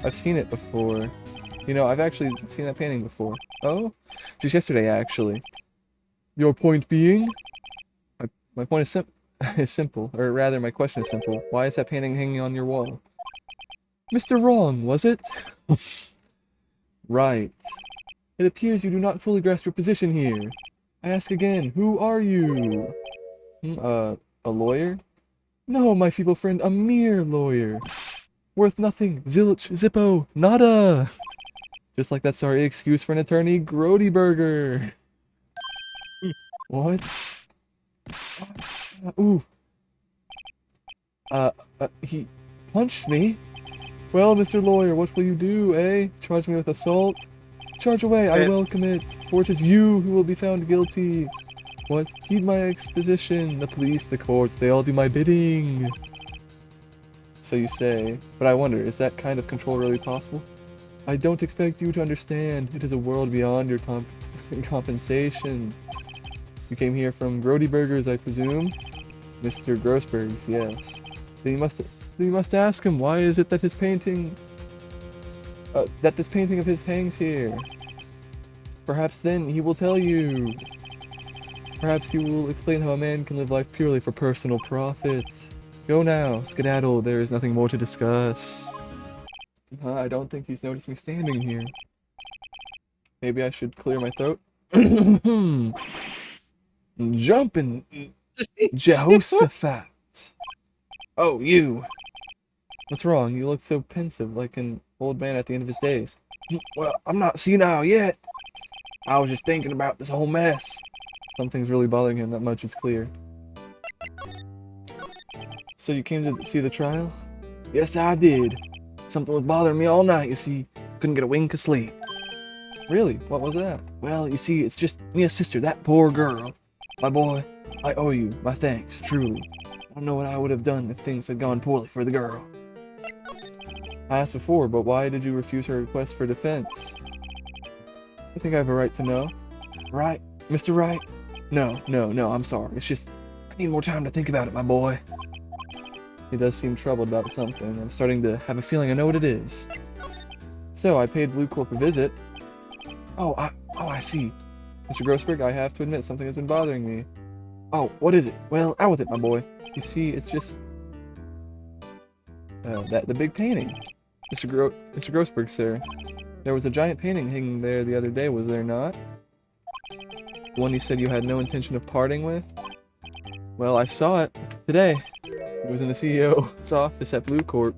Speaker 1: I've seen it before. You know, I've actually seen that painting before. Oh? Just yesterday, actually. Your point being? My point is simple. Or rather, my question is simple. Why is that painting hanging on your wall? Mr. Wrong, was it? Right. It appears you do not fully grasp your position here. I ask again, who are you? A lawyer? No, my feeble friend, a mere lawyer. Worth nothing, zilch, zippo, nada! Just like that sorry excuse for an attorney, Grody Burger. What? Ooh. He punched me? Well, Mr. Lawyer, what will you do, eh? Charge me with assault? Charge away, I welcome it, for it is you who will be found guilty. What? Heed my exposition. The police, the courts, they all do my bidding. So you say, but I wonder, is that kind of control really possible? I don't expect you to understand. It is a world beyond your compensation. You came here from Grody Burgers, I presume? Mr. Grossberg's, yes. Then you must ask him, why is it that his painting... that this painting of his hangs here? Perhaps then he will tell you. Perhaps he will explain how a man can live life purely for personal profit. Go now, skedaddle, there is nothing more to discuss. I don't think he's noticed me standing here. Maybe I should clear my throat? Jumping Jehoshaphat. Oh, you. What's wrong? You look so pensive, like an old man at the end of his days. Well, I'm not senile yet. I was just thinking about this whole mess. Something's really bothering him, that much is clear. So you came to see the trial? Yes, I did. Something was bothering me all night, you see. Couldn't get a wink of sleep. Really? What was that? Well, you see, it's just me and sister, that poor girl. My boy, I owe you my thanks, truly. I don't know what I would have done if things had gone poorly for the girl. I asked before, but why did you refuse her request for defense? I think I have a right to know. Right? Mr. Wright? No, I'm sorry. It's just, I need more time to think about it, my boy. He does seem troubled about something. I'm starting to have a feeling I know what it is. So, I paid Blue Corp a visit. Oh, I see. Mr. Grossberg, I have to admit something has been bothering me. Oh, what is it? Well, out with it, my boy. You see, it's just... the big painting. Mr. Grossberg, sir. There was a giant painting hanging there the other day, was there not? The one you said you had no intention of parting with? Well, I saw it today. It was in the CEO's office at Blue Corp.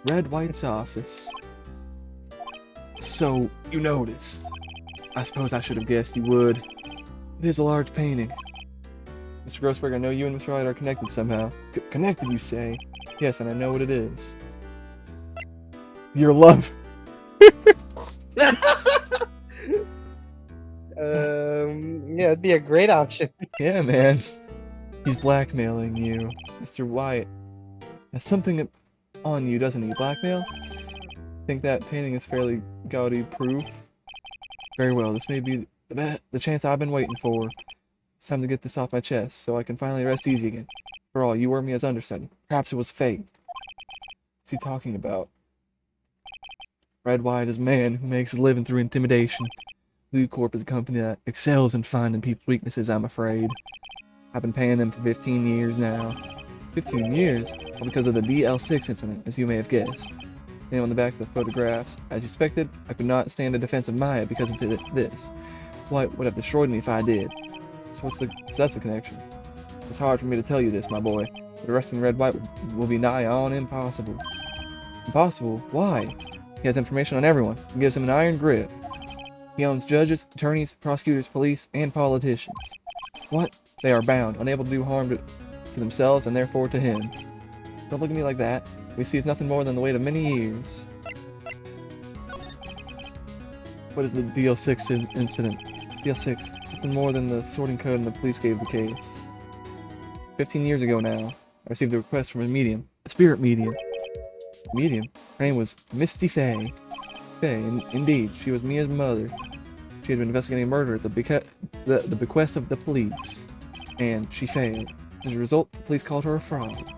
Speaker 1: Red White's office. So, you noticed. I suppose I should have guessed you would. It is a large painting. Mr. Grossberg, I know you and Mr. Wright are connected somehow. Connected, you say? Yes, and I know what it is. Your love.
Speaker 3: Yeah, it'd be a great option.
Speaker 1: Yeah, man. He's blackmailing you. Mr. White has something on you, doesn't he? Blackmail? Think that painting is fairly gaudy proof? Very well, this may be the chance I've been waiting for. It's time to get this off my chest, so I can finally rest easy again. For all, you were me as understudy. Perhaps it was fate. What's he talking about? Red White is a man who makes his living through intimidation. Blue Corp is a company that excels in finding people's weaknesses, I'm afraid. I've been paying them for 15 years now. 15 years? Well, because of the DL6 incident, as you may have guessed. Name on the back of the photographs. As you expected, I could not stand the defense of Maya because of this. White would have destroyed me if I did. So that's the connection. It's hard for me to tell you this, my boy. But arresting Red White will be nigh on impossible. Impossible? Why? He has information on everyone. It gives him an iron grip. He owns judges, attorneys, prosecutors, police, and politicians. What? They are bound, unable to do harm to themselves and therefore to him. Don't look at me like that. We see is nothing more than the weight of many years. What is the DL6 incident? DL6, something more than the sorting code and the police gave the case. 15 years ago now, I received a request from a medium, a spirit medium. Medium? Her name was Misty Faye. Faye, indeed, she was Mia's mother. She had been investigating a murder at the bequest of the police, and she failed. As a result, the police called her a fraud.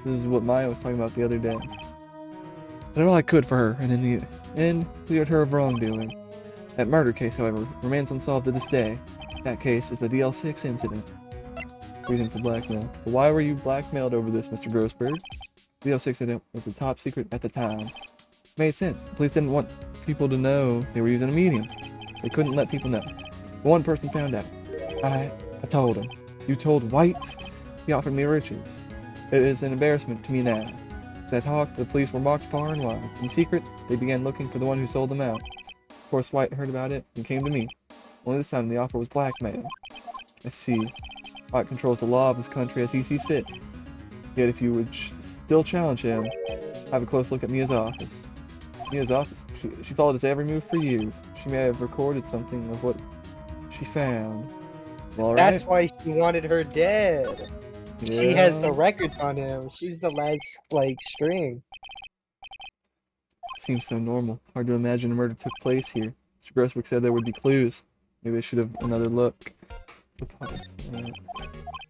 Speaker 1: This is what Maya was talking about the other day. I did all I could for her, and in the end, cleared her of wrongdoing. That murder case, however, remains unsolved to this day. That case is the DL6 incident. Reason for blackmail. But why were you blackmailed over this, Mr. Grossberg? The DL6 incident was the top secret at the time. Made sense. The police didn't want people to know they were using a medium. They couldn't let people know. But one person found out. I told him. You told White? He offered me riches. It is an embarrassment to me now. As I talked, the police were mocked far and wide. In secret, they began looking for the one who sold them out. Of course, White heard about it and came to me. Only this time the offer was blackmail. I see. White controls the law of his country as he sees fit. Yet if you would still challenge him, have a close look at Mia's office. Mia's office? She followed his every move for years. She may have recorded something of what she found. Well,
Speaker 3: That's why she wanted her dead.
Speaker 1: Yeah.
Speaker 3: She has the records on him. She's the last, string.
Speaker 1: Seems so normal. Hard to imagine a murder took place here. Mr. Grossberg said there would be clues. Maybe I should have another look.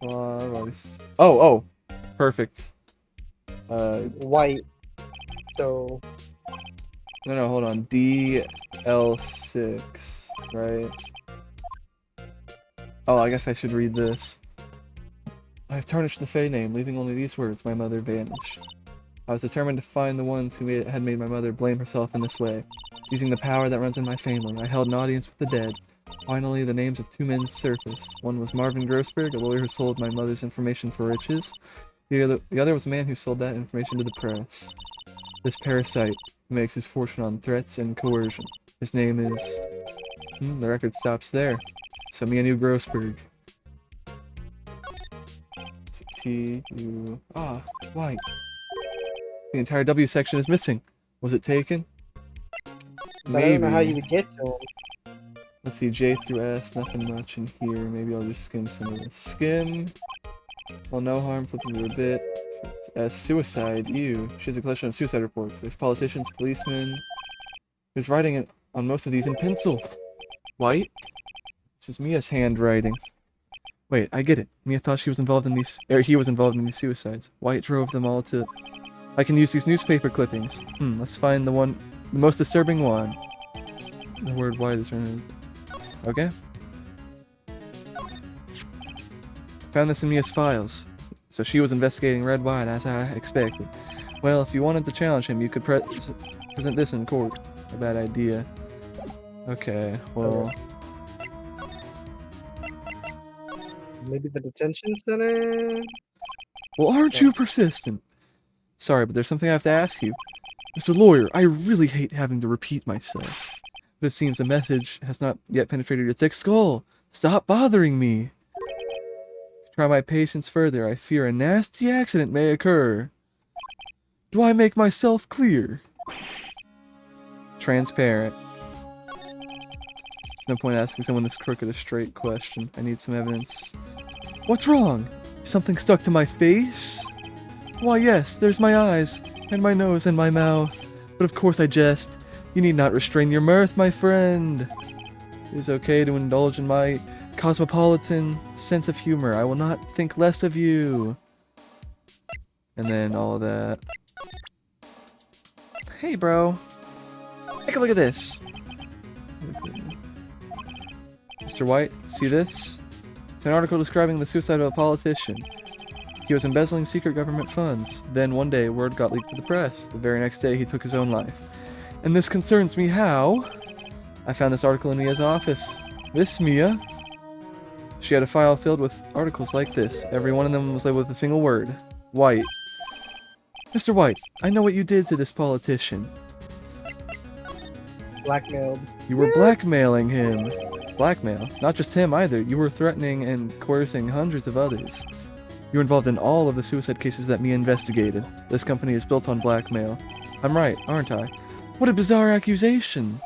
Speaker 1: Oh! Perfect.
Speaker 3: White. So...
Speaker 1: No, hold on. DL6, right? Oh, I guess I should read this. I have tarnished the Fae name, leaving only these words, my mother vanished. I was determined to find the ones who had made my mother blame herself in this way. Using the power that runs in my family, I held an audience with the dead. Finally, the names of two men surfaced. One was Marvin Grossberg, a lawyer who sold my mother's information for riches. The other was a man who sold that information to the press. This parasite who makes his fortune on threats and coercion. His name is... the record stops there. So Mia knew Grossberg. T-U... White. The entire W section is missing. Was it taken?
Speaker 3: Maybe. I don't know how you would get to him.
Speaker 1: Let's see, J through S, nothing much in here. Maybe I'll just skim some of this. Skim. Well, no harm, flipping through a bit. Suicide, ew. She has a collection of suicide reports. There's politicians, policemen. Who's writing on most of these in pencil? White? This is Mia's handwriting. Wait, I get it. Mia thought she was involved in these, he was involved in these suicides. White drove them all to... I can use these newspaper clippings. Let's find the most disturbing one. The word White is written. Okay. Found this in Mia's files. So she was investigating Red White as I expected. Well, if you wanted to challenge him, you could present this in court. A bad idea. Okay, well...
Speaker 3: Maybe the detention center?
Speaker 1: Well, aren't you persistent? Sorry, but there's something I have to ask you. Mr. Lawyer, I really hate having to repeat myself. But it seems the message has not yet penetrated your thick skull. Stop bothering me. Try my patience further. I fear a nasty accident may occur. Do I make myself clear? Transparent. There's no point asking someone this crooked a straight question. I need some evidence. What's wrong? Something stuck to my face? Why, yes, there's my eyes, and my nose, and my mouth. But of course I jest. You need not restrain your mirth, my friend. It is okay to indulge in my cosmopolitan sense of humor. I will not think less of you. And then all of that. Hey, bro. Take a look at this. Mr. White, see this? It's an article describing the suicide of a politician. He was embezzling secret government funds. Then one day, word got leaked to the press. The very next day, he took his own life. And this concerns me how? I found this article in Mia's office. This Mia? She had a file filled with articles like this. Every one of them was labeled with a single word. White. Mr. White, I know what you did to this politician.
Speaker 3: Blackmailed.
Speaker 1: You were blackmailing him. Blackmail. Not just him either. You were threatening and coercing hundreds of others. You were involved in all of the suicide cases that Mia investigated. This company is built on blackmail. I'm right, aren't I? What a bizarre accusation.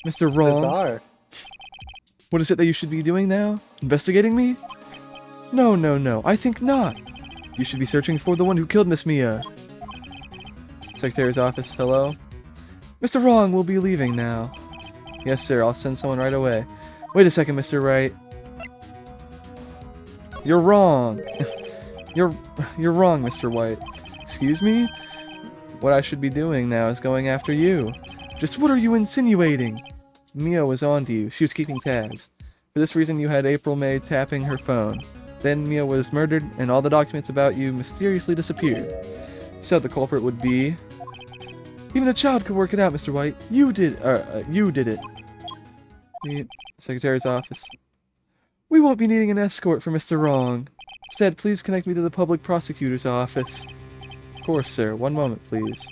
Speaker 1: Mr. Wrong.
Speaker 3: Bizarre.
Speaker 1: What is it that you should be doing now? Investigating me? No, no, no. I think not. You should be searching for the one who killed Miss Mia. Secretary's office, hello? Mr. Wrong will be leaving now. Yes, sir. I'll send someone right away. Wait a second, Mr. Wright. You're wrong. You're wrong, Mr. White. Excuse me? What I should be doing now is going after you. Just what are you insinuating? Mia was on to you. She was keeping tabs. For this reason, you had April May tapping her phone. Then Mia was murdered, and all the documents about you mysteriously disappeared. So the culprit would be... Even a child could work it out, Mr. White. You did it. The Secretary's office. We won't be needing an escort for Mr. Wrong. Instead, please connect me to the public prosecutor's office. Of course, sir. One moment, please.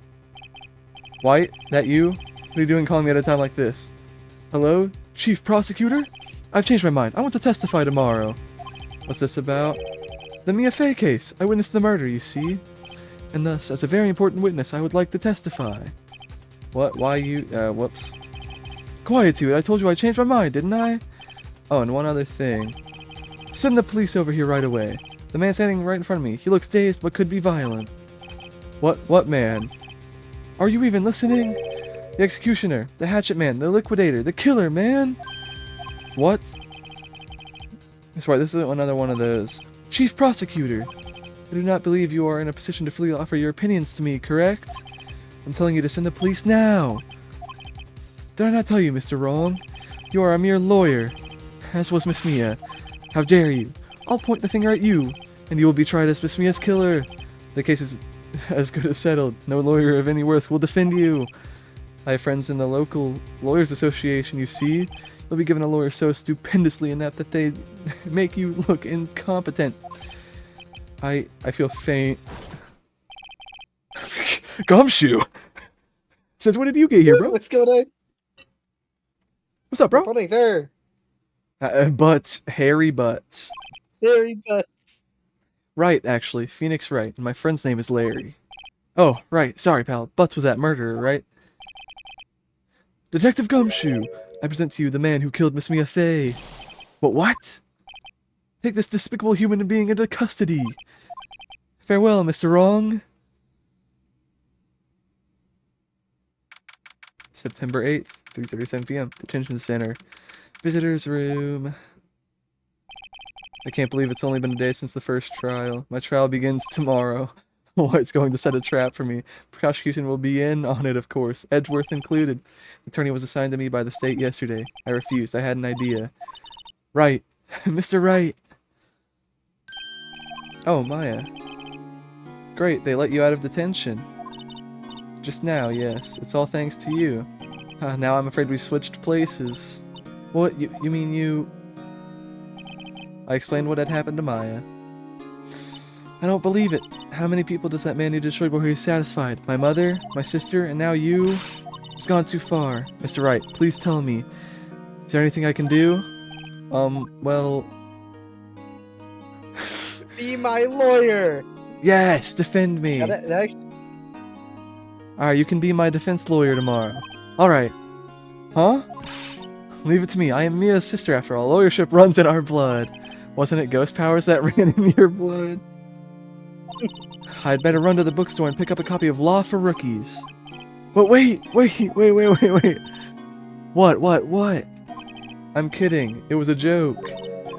Speaker 1: White, that you? What are you doing calling me at a time like this? Hello? Chief Prosecutor? I've changed my mind. I want to testify tomorrow. What's this about? The Mia Fey case. I witnessed the murder, you see. And thus, as a very important witness, I would like to testify. What? Why you? Whoops. Quietude, I told you I changed my mind, didn't I? Oh, and one other thing. Send the police over here right away. The man standing right in front of me. He looks dazed, but could be violent. What man? Are you even listening? The executioner, the hatchet man, the liquidator, the killer, man! What? That's right, this is another one of those. Chief Prosecutor! I do not believe you are in a position to freely offer your opinions to me, correct? I'm telling you to send the police now! Did I not tell you, Mr. Wrong? You are a mere lawyer, as was Miss Mia. How dare you? I'll point the finger at you, and you will be tried as Miss Mia's killer. The case is as good as settled. No lawyer of any worth will defend you. I have friends in the local lawyers association, you see. You'll be given a lawyer so stupendously inept that they make you look incompetent. I feel faint. Gumshoe! Since when did you get here, bro?
Speaker 3: What's going on?
Speaker 1: What's up, bro?
Speaker 3: Holding there.
Speaker 1: Butts. Hairy butts.
Speaker 3: Hairy butts.
Speaker 1: Right, actually. Phoenix Wright. And my friend's name is Larry. Oh, right. Sorry, pal. Butts was that murderer, right? Detective Gumshoe, I present to you the man who killed Miss Mia Fey. But what? Take this despicable human being into custody. Farewell, Mr. Wrong. September 8th, 3:37 p.m. Detention Center. Visitor's room. I can't believe it's only been a day since the first trial. My trial begins tomorrow. White's going to set a trap for me. Prosecution will be in on it, of course. Edgeworth included. The attorney was assigned to me by the state yesterday. I refused. I had an idea. Right. Mr. Wright. Oh, Maya. Great, they let you out of detention. Just now, yes. It's all thanks to you. Now I'm afraid we switched places. What? You mean you... I explained what had happened to Maya. I don't believe it. How many people does that man need to destroy before he's satisfied? My mother, my sister, and now you? It's gone too far. Mr. Wright, please tell me. Is there anything I can do? Well...
Speaker 3: Be my lawyer!
Speaker 1: Yes, defend me! Alright, you can be my defense lawyer tomorrow. Alright. Huh? Leave it to me. I am Mia's sister after all. Lawyership runs in our blood. Wasn't it ghost powers that ran in your blood? I'd better run to the bookstore and pick up a copy of Law for Rookies. But wait! What? I'm kidding. It was a joke.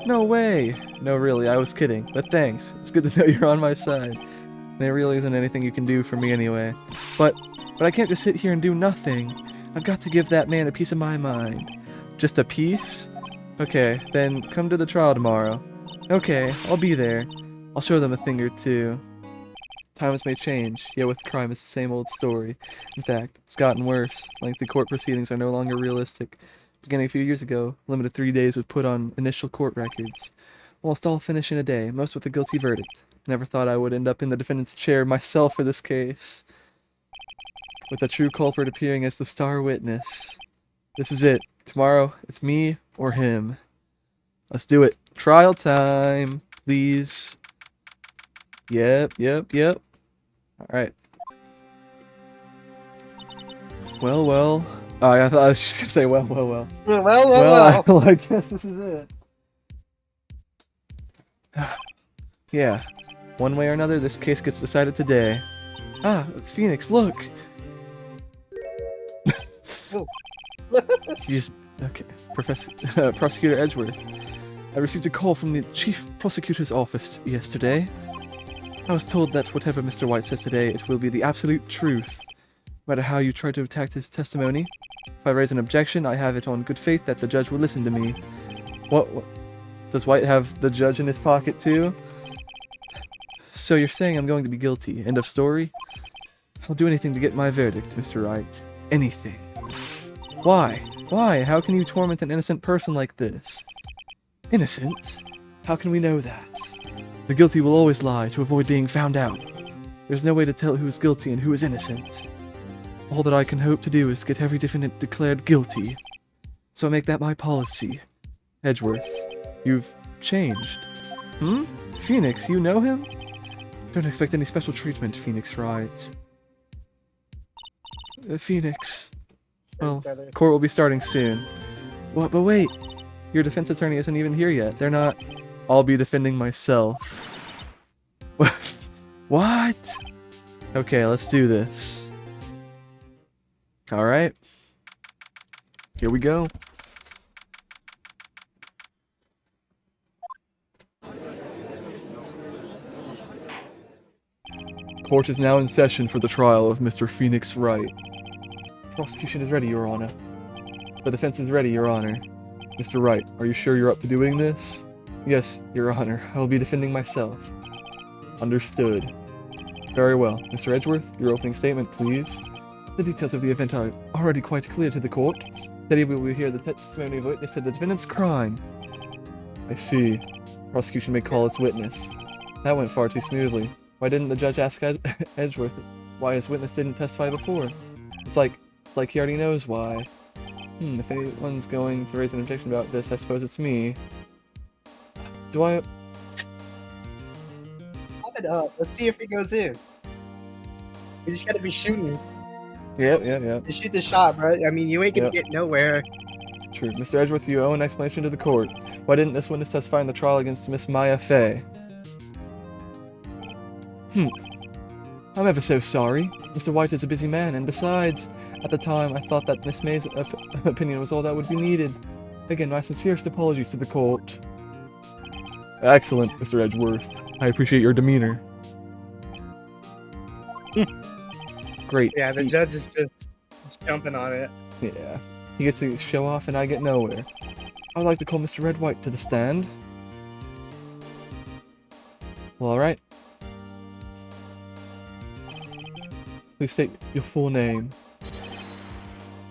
Speaker 1: No way. No, really, I was kidding. But thanks. It's good to know you're on my side. There really isn't anything you can do for me anyway. But I can't just sit here and do nothing. I've got to give that man a piece of my mind. Just a piece? Okay, then come to the trial tomorrow. Okay, I'll be there. I'll show them a thing or two. Times may change, yet with crime it's the same old story. In fact, it's gotten worse. Lengthy court proceedings are no longer realistic. Beginning a few years ago, limited 3 days was put on initial court records. Almost all finish in a day, most with a guilty verdict. Never thought I would end up in the defendant's chair myself for this case. With a true culprit appearing as the star witness. This is it. Tomorrow, it's me or him. Let's do it. Trial time, please. Yep. Alright. Well. I thought I was just gonna say well. Well, I guess this is it. Yeah. One way or another, this case gets decided today. Ah, Phoenix, look! Okay. Prosecutor Edgeworth. I received a call from the Chief Prosecutor's office yesterday. I was told that whatever Mr. White says today, it will be the absolute truth. No matter how you try to attack his testimony. If I raise an objection, I have it on good faith that the judge will listen to me. What? Does White have the judge in his pocket too? So you're saying I'm going to be guilty. End of story? I'll do anything to get my verdict, Mr. Wright. Anything. Why? Why? How can you torment an innocent person like this? Innocent? How can we know that? The guilty will always lie to avoid being found out. There's no way to tell who is guilty and who is innocent. All that I can hope to do is get every defendant declared guilty. So I make that my policy. Edgeworth, you've changed. Phoenix, you know him? Don't expect any special treatment, Phoenix Wright. Phoenix. Well, court will be starting soon. What? But wait! Your defense attorney isn't even here yet. They're not... I'll be defending myself. What? Okay, let's do this. Alright. Here we go. Court is now in session for the trial of Mr. Phoenix Wright. Prosecution is ready, Your Honor. The defense is ready, Your Honor. Mr. Wright, are you sure you're up to doing this? Yes, Your Honor. I will be defending myself. Understood. Very well. Mr. Edgeworth, your opening statement, please. The details of the event are already quite clear to the court. Today we will hear the testimony of a witness to the defendant's crime. I see. Prosecution may call its witness. That went far too smoothly. Why didn't the judge ask Edgeworth why his witness didn't testify before? It's like he already knows why. If anyone's going to raise an objection about this, I suppose it's me. Do I...
Speaker 3: Pop it up. Let's see if it goes in. We just gotta be shooting.
Speaker 1: Yep.
Speaker 3: Just shoot the shot, bro. I mean, you ain't gonna get nowhere.
Speaker 1: True. Mr. Edgeworth, you owe an explanation to the court. Why didn't this witness testify in the trial against Miss Maya Fey? I'm ever so sorry. Mr. White is a busy man, and besides, at the time, I thought that Miss May's opinion was all that would be needed. Again, my sincerest apologies to the court. Excellent, Mr. Edgeworth. I appreciate your demeanor. Great.
Speaker 3: Yeah, the judge is just jumping on it.
Speaker 1: Yeah. He gets to show off, and I get nowhere. I would like to call Mr. Red White to the stand. Well, alright. Please state your full name.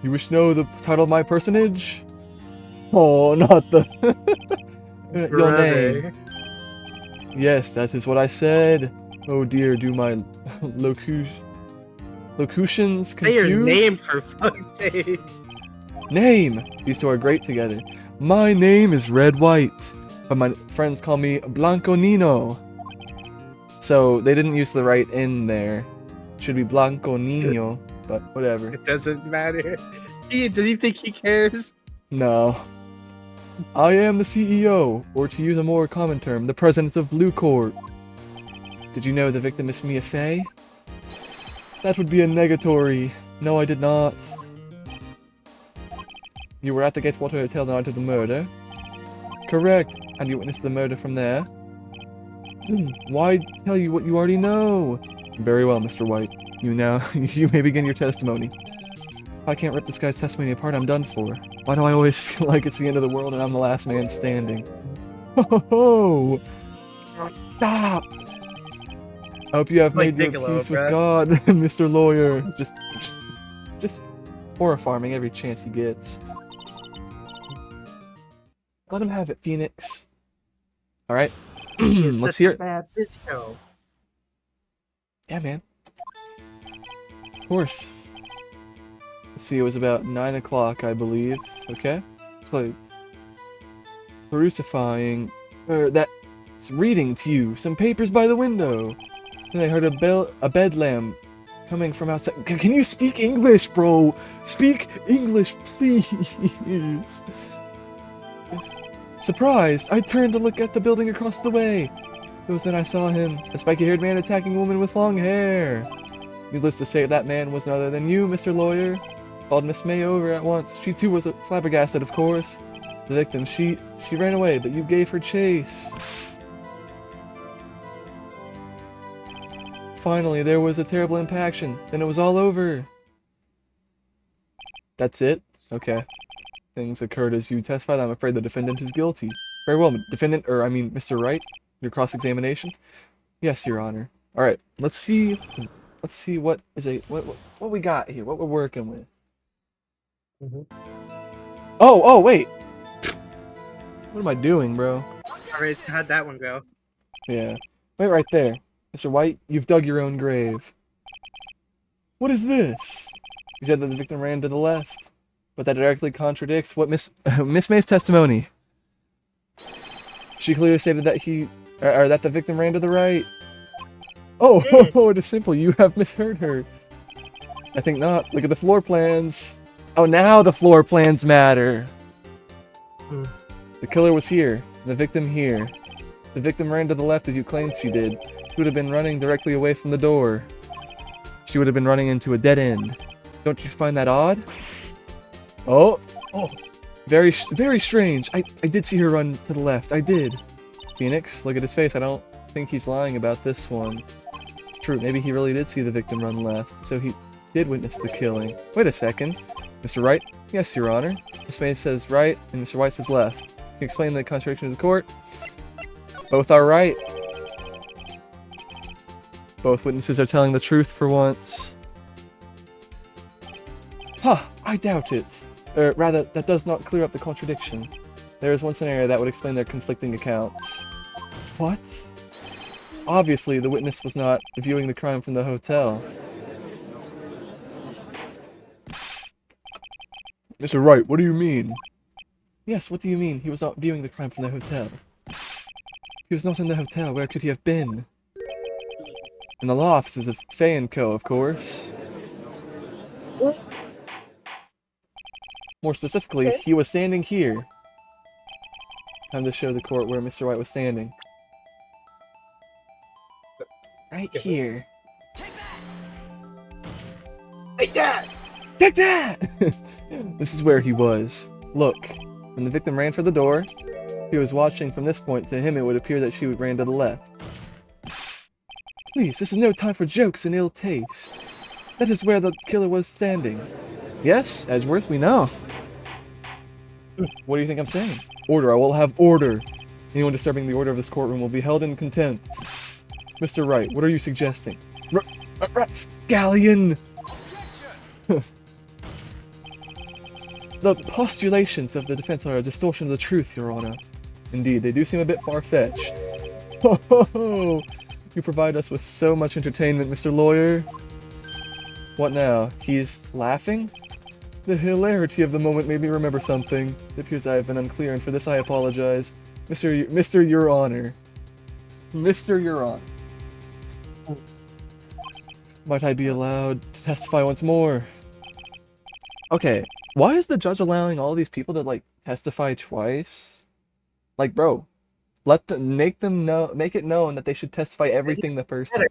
Speaker 1: You wish to know the title of my personage? Oh, not the... your name. Yes, that is what I said. Oh dear, do my locutions confuse?
Speaker 3: Say your name, for fuck's sake.
Speaker 1: Name! These two are great together. My name is Red White, but my friends call me Blanco Nino. So, they didn't use the right in there. Should be Blanco Nino, but whatever.
Speaker 3: It doesn't matter. Does he think he cares?
Speaker 1: No. I am the CEO, or to use a more common term, the president of Blue Court. Did you know the victim is Mia Fey? That would be a negatory. No, I did not. You were at the Gatewater Hotel the night of the murder? Correct, and you witnessed the murder from there? Why tell you what you already know? Very well, Mr. White. You may begin your testimony. If I can't rip this guy's testimony apart, I'm done for. Why do I always feel like it's the end of the world and I'm the last man standing? Ho! Stop! I hope you have
Speaker 3: Like
Speaker 1: made
Speaker 3: Piccolo,
Speaker 1: your peace
Speaker 3: bruh.
Speaker 1: with God, Mr. Lawyer. Just horror farming every chance he gets. Let him have it, Phoenix. Alright. Let's hear it.
Speaker 3: Bad disco.
Speaker 1: Yeah, man. Of course. Let's see, it was about 9 o'clock, I believe. Okay? So, crucifying, that's reading to you some papers by the window. Then I heard a bedlam coming from outside. Can you speak English, bro? Speak English, please. Surprised, I turned to look at the building across the way. It was then I saw him, a spiky-haired man attacking a woman with long hair. Needless to say, that man was none other than you, Mr. Lawyer. Called Miss May over at once. She too was flabbergasted, of course. The victim, she ran away, but you gave her chase. Finally, there was a terrible impaction. Then it was all over. That's it? Okay. Things occurred as you testified. I'm afraid the defendant is guilty. Very well, defendant, or I mean, Mr. Wright, your cross-examination? Yes, Your Honor. Alright, let's see what we got here, what we're working with. Oh, wait! What am I doing, bro?
Speaker 3: Alright, so how'd that one go?
Speaker 1: Yeah. Wait right there. Mr. White, you've dug your own grave. What is this? You said that the victim ran to the left, but that directly contradicts what Miss May's testimony. She clearly stated that that the victim ran to the right. Oh, it is simple. You have misheard her. I think not. Look at the floor plans. Oh, now the floor plans matter. The killer was here. The victim here. The victim ran to the left as you claimed she did. She would have been running directly away from the door. She would have been running into a dead end. Don't you find that odd? Oh. Very strange. I did see her run to the left. I did. Phoenix, look at his face. I don't think he's lying about this one. True, maybe he really did see the victim run left, so he did witness the killing. Wait a second. Mr. Wright? Yes, Your Honor. Miss May says right, and Mr. White says left. Can you explain the contradiction to the court? Both are right. Both witnesses are telling the truth for once. I doubt it. Or rather, that does not clear up the contradiction. There is one scenario that would explain their conflicting accounts. What? Obviously, the witness was not viewing the crime from the hotel. Mr. Wright, what do you mean? Yes, what do you mean? He was not viewing the crime from the hotel. He was not in the hotel. Where could he have been? In the law offices of Fay & Co., of course. More specifically, he was standing here. Time to show the court where Mr. White was standing. Right here. Take that! Take that! This is where he was. Look, when the victim ran for the door, he was watching from this point. To him, it would appear that she ran to the left. Please, this is no time for jokes and ill taste. That is where the killer was standing. Yes, Edgeworth, we know. What do you think I'm saying? Order, I will have order. Anyone disturbing the order of this courtroom will be held in contempt. Mr. Wright, what are you suggesting? Rapscallion! The postulations of the defense are a distortion of the truth, Your Honor. Indeed, they do seem a bit far-fetched. Ho ho ho! You provide us with so much entertainment, Mr. Lawyer. What now? He's laughing? The hilarity of the moment made me remember something. It appears I have been unclear, and for this I apologize. Mr. Your Honor. Mr. Your Honor. Might I be allowed to testify once more? Okay, why is the judge allowing all these people to, like, testify twice? Like, bro, make it known that they should testify everything the first time.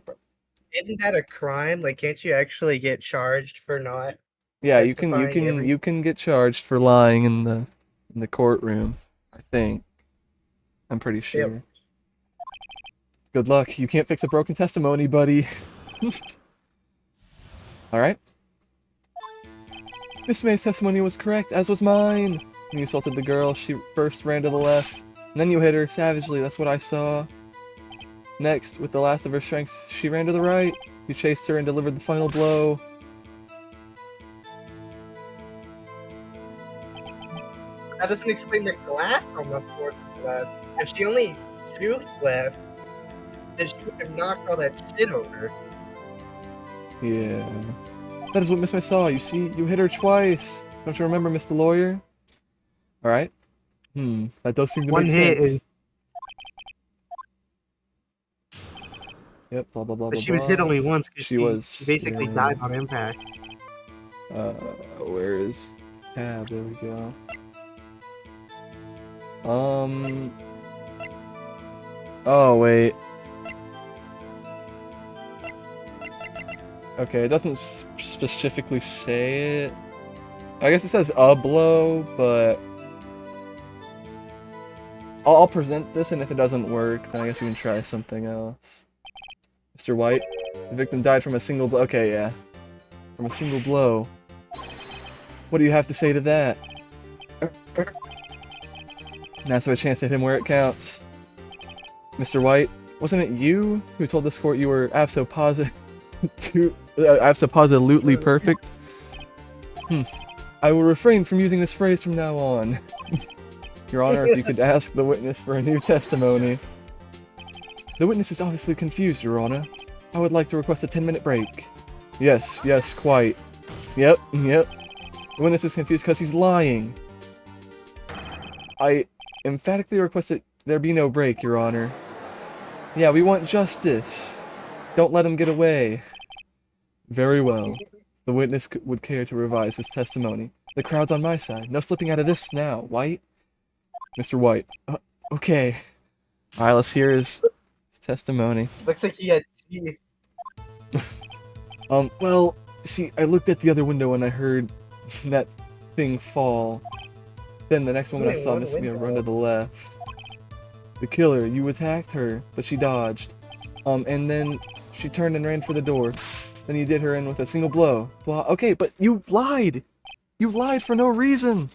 Speaker 3: Isn't that a crime? Like, can't you actually get charged for not?
Speaker 1: Yeah, you can get charged for lying in the courtroom. I think. I'm pretty sure. Yep. Good luck. You can't fix a broken testimony, buddy. All right. Miss May's testimony was correct, as was mine. When you assaulted the girl, she first ran to the left, and then you hit her savagely. That's what I saw. Next, with the last of her strength, she ran to the right. You chased her and delivered the final blow.
Speaker 3: That doesn't explain the glass on the floor to the left. If she only shoot left, then she would have knocked all that shit over.
Speaker 1: Yeah. That is what Miss May saw. You see, you hit her twice. Don't you remember, Mr. Lawyer? All right. That does seem to
Speaker 3: One
Speaker 1: make
Speaker 3: hit
Speaker 1: sense.
Speaker 3: is-
Speaker 1: Yep. Blah blah blah
Speaker 3: But
Speaker 1: blah.
Speaker 3: she was
Speaker 1: blah.
Speaker 3: hit only once because
Speaker 1: She was.
Speaker 3: she basically
Speaker 1: yeah.
Speaker 3: died on impact.
Speaker 1: Where is tab? There we go. Oh wait. Okay, it doesn't specifically say it. I guess it says a blow, but I'll present this, and if it doesn't work, then I guess we can try something else. Mr. White, the victim died from a single blow. Okay, yeah, from a single blow. What do you have to say to that? That's a chance to hit him where it counts. Mr. White, wasn't it you who told this court you were absolutely perfect? I will refrain from using this phrase from now on. Your Honor, if you could ask the witness for a new testimony. The witness is obviously confused, Your Honor. I would like to request a 10-minute break. Yes, quite. Yep. The witness is confused because he's lying. I emphatically request that there be no break, Your Honor. Yeah, we want justice. Don't let him get away. Very well. The witness would care to revise his testimony. The crowd's on my side. No slipping out of this now, White. Mr. White. Okay. Alright, let's hear his testimony.
Speaker 3: Looks like he had teeth.
Speaker 1: Well, see, I looked at the other window and I heard that thing fall. Then the next moment I saw Miss Mia run to the left. The killer, you attacked her, but she dodged. And then she turned and ran for the door. Then you did her in with a single blow. Well, okay, but you lied! You lied for no reason!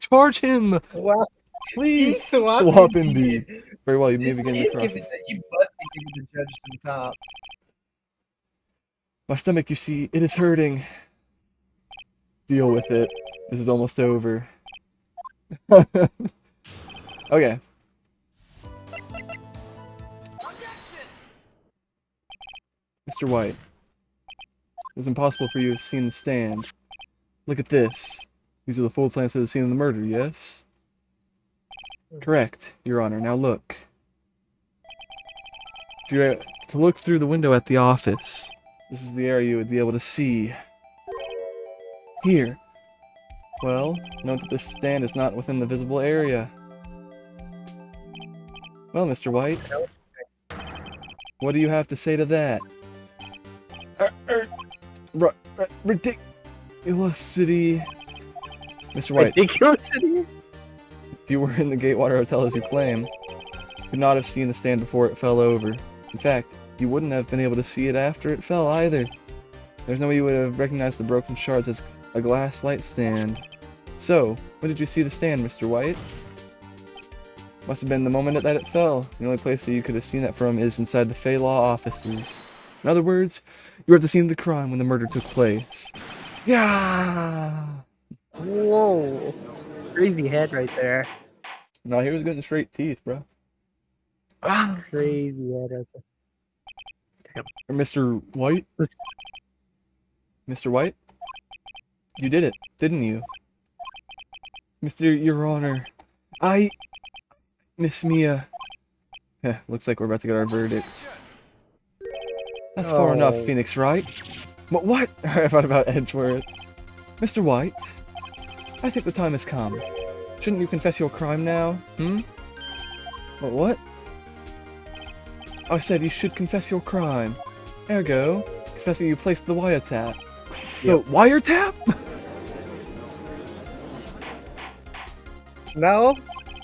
Speaker 1: Charge him!
Speaker 3: Wow.
Speaker 1: Please!
Speaker 3: Swap
Speaker 1: Swap indeed. Very well, you may
Speaker 3: He's
Speaker 1: begin the
Speaker 3: giving
Speaker 1: process.
Speaker 3: you must be giving the judge from the top.
Speaker 1: My stomach, you see, it is hurting. Deal with it. This is almost over. Okay. Mr. White. It was impossible for you to have seen the stand. Look at this. These are the full plans to the scene of the murder, yes? Correct, Your Honor. Now look. If you were to look through the window at the office, this is the area you would be able to see. Here. Well, note that this stand is not within the visible area. Well, Mr. White, what do you have to say to that? Ridiculosity. Mr. White,
Speaker 3: Ridiculosity?
Speaker 1: if you were in the Gatewater Hotel as you claim, you could not have seen the stand before it fell over. In fact, you wouldn't have been able to see it after it fell either. There's no way you would have recognized the broken shards as a glass light stand. So, when did you see the stand, Mr. White? Must have been the moment that it fell. The only place that you could have seen that from is inside the Fey Law offices. In other words, you were at the scene of the crime when the murder took place. Yeah.
Speaker 3: Whoa. Crazy head right there.
Speaker 1: No, he was getting straight teeth, bro.
Speaker 3: Crazy head right there.
Speaker 1: Or Mr. White? Mr. White? You did it, didn't you? Your Honor, Miss Mia. Looks like we're about to get our verdict. That's far enough, Phoenix, right? But what? I thought about Edgeworth. Mr. White, I think the time has come. Shouldn't you confess your crime now? But what? I said you should confess your crime. Ergo, confessing you placed the wiretap. The wiretap?
Speaker 3: No?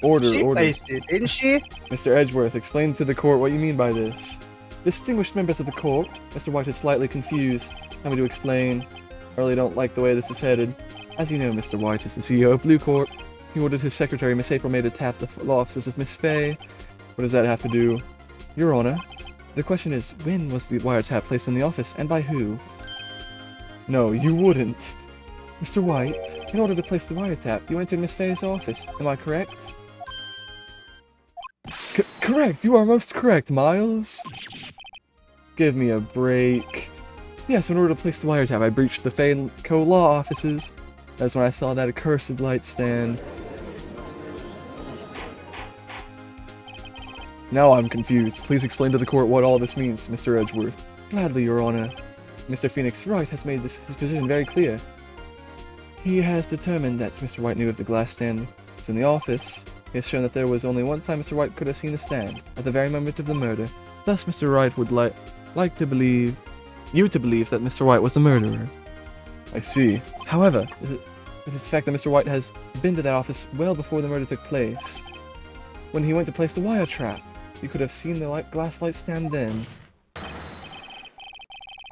Speaker 1: Order.
Speaker 3: She placed it, didn't she?
Speaker 1: Mr. Edgeworth, explain to the court what you mean by this. Distinguished members of the court, Mr. White is slightly confused. Allow me to explain. I really don't like the way this is headed. As you know, Mr. White is the CEO of Blue Corp. He ordered his secretary, Miss April May, to tap the law offices of Miss Fay. What does that have to do? Your Honor, the question is, when was the wiretap placed in the office, and by who? No, you wouldn't. Mr. White, in order to place the wiretap, you entered Miss Fay's office. Am I correct? Correct! You are most correct, Miles! Give me a break. Yes, in order to place the wiretap, I breached the Fay & Co. law offices. That's when I saw that accursed light stand. Now I'm confused. Please explain to the court what all this means, Mr. Edgeworth. Gladly, Your Honor. Mr. Phoenix Wright has made his position very clear. He has determined that Mr. White knew of the glass stand was in the office. He has shown that there was only one time Mr. White could have seen the stand, at the very moment of the murder. Thus, Mr. Wright would like to believe that Mr. White was the murderer. I see. However, it is the fact that Mr. White has been to that office well before the murder took place. When he went to place the wire trap, you could have seen the glass light stand then.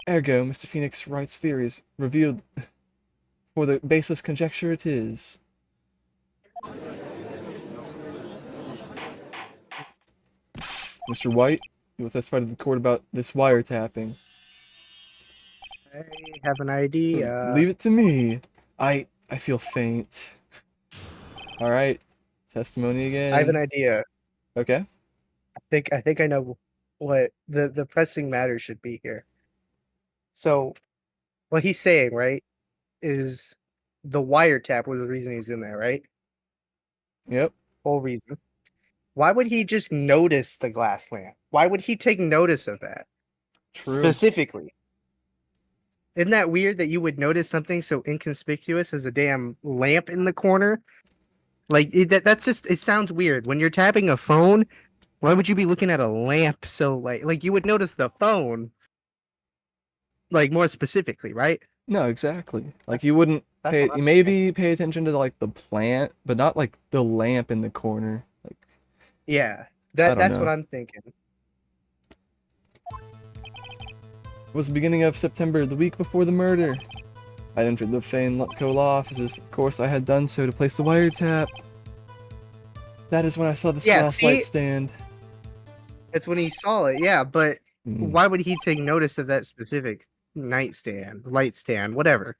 Speaker 1: Ergo, Mr. Phoenix Wright's theory is revealed for the baseless conjecture it is. Mr. White, you will testify to the court about this wiretapping.
Speaker 3: I have an idea.
Speaker 1: Leave it to me. I feel faint. Alright. Testimony again.
Speaker 3: I have an idea.
Speaker 1: Okay.
Speaker 3: I think I know what the pressing matter should be here. So, what he's saying, right, is the wiretap was the reason he's in there, right?
Speaker 1: Yep.
Speaker 3: Whole reason. Why would he just notice the glass lamp? Why would he take notice of that?
Speaker 1: True.
Speaker 3: Specifically. Isn't that weird that you would notice something so inconspicuous as a damn lamp in the corner? Like, that's just, it sounds weird. When you're tapping a phone, why would you be looking at a lamp so, like you would notice the phone, like, more specifically, right?
Speaker 1: No, exactly. Like, you wouldn't
Speaker 3: That's what I'm
Speaker 1: maybe pay attention to, like, the plant, but not, like, the lamp in the corner. Like,
Speaker 3: Yeah,
Speaker 1: don't
Speaker 3: that's
Speaker 1: know.
Speaker 3: what I'm thinking.
Speaker 1: It was the beginning of September, the week before the murder. I entered the Fay & Co. law offices. Of course, I had done so to place the wiretap. That is when I saw this glass light stand.
Speaker 3: It's when he saw it, yeah, but
Speaker 1: Mm.
Speaker 3: why would he take notice of that specific nightstand, light stand, whatever?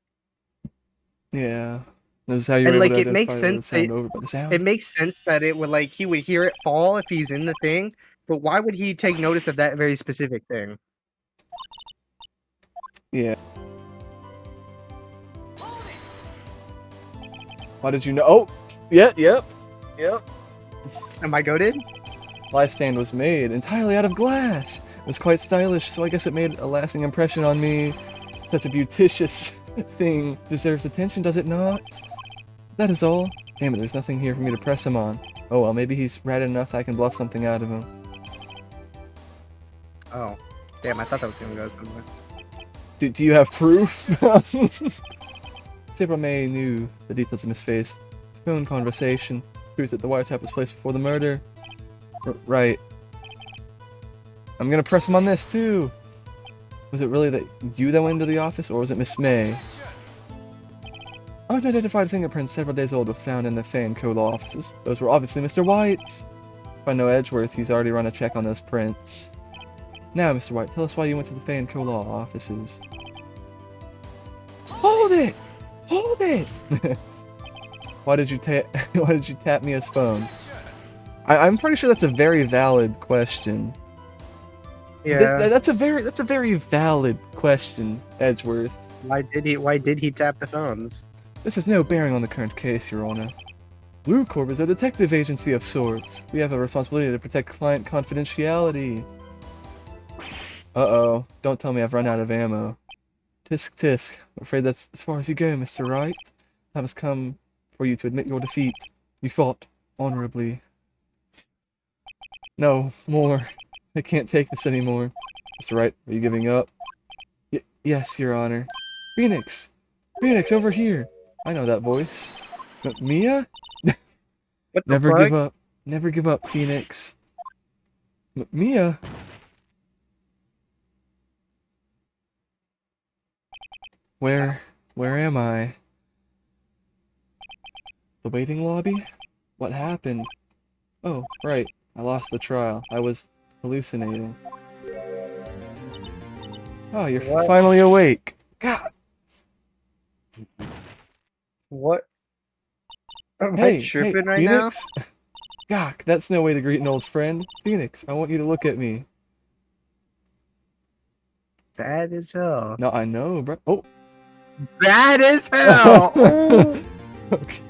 Speaker 1: Yeah. This is how you were
Speaker 3: And,
Speaker 1: able
Speaker 3: like,
Speaker 1: to
Speaker 3: it makes
Speaker 1: identify the
Speaker 3: sense
Speaker 1: sound over by the sound.
Speaker 3: It makes sense that it would, like, he would hear it fall if he's in the thing, but why would he take notice of that very specific thing?
Speaker 1: Yeah. Why did you know? Oh! Yep.
Speaker 3: Am I goated?
Speaker 1: Light stand was made entirely out of glass. It was quite stylish, so I guess it made a lasting impression on me. Such a beauticious thing deserves attention, does it not? That is all. Damn it, there's nothing here for me to press him on. Oh well, maybe he's ratted enough that I can bluff something out of him.
Speaker 3: Oh. Damn, I thought that was gonna go somewhere.
Speaker 1: Do you have proof? April May knew the details of Miss Faye's phone conversation. Proves that the wiretap was placed before the murder. Right. I'm gonna press him on this too. Was it really that you that went into the office, or was it Miss May? Unidentified fingerprints several days old were found in the Fay & Co. law offices. Those were obviously Mr. White's. If I know Edgeworth, he's already run a check on those prints. Now, Mr. White, tell us why you went to the Fay & Co. law offices. Hold it! Hold it! Why did you tap Mia's phone? I'm pretty sure that's a very valid question.
Speaker 3: Yeah.
Speaker 1: That's a very valid question, Edgeworth.
Speaker 3: Why did he tap the phones?
Speaker 1: This has no bearing on the current case, Your Honor. Blue Corp is a detective agency of sorts. We have a responsibility to protect client confidentiality. Uh-oh. Don't tell me I've run out of ammo. Tisk tisk. I'm afraid that's as far as you go, Mr. Wright. Time has come for you to admit your defeat. You fought honorably. No, more. I can't take this anymore. Mr. Wright, are you giving up? Yes, Your Honor. Phoenix! Phoenix, over here! I know that voice. Mia?
Speaker 3: What the
Speaker 1: Never
Speaker 3: fuck?
Speaker 1: give up. Never give up, Phoenix. Mia? Where am I? The waiting lobby? What happened? Oh, right. I lost the trial. I was hallucinating. Oh, you're
Speaker 3: What?
Speaker 1: finally awake. God.
Speaker 3: What? Am
Speaker 1: Hey,
Speaker 3: I tripping
Speaker 1: hey,
Speaker 3: right now?
Speaker 1: Phoenix? Gawk, that's no way to greet an old friend. Phoenix, I want you to look at me.
Speaker 3: bad as hell.
Speaker 1: No, I know, bro. Oh.
Speaker 3: Bad as hell. Ooh.
Speaker 1: Okay.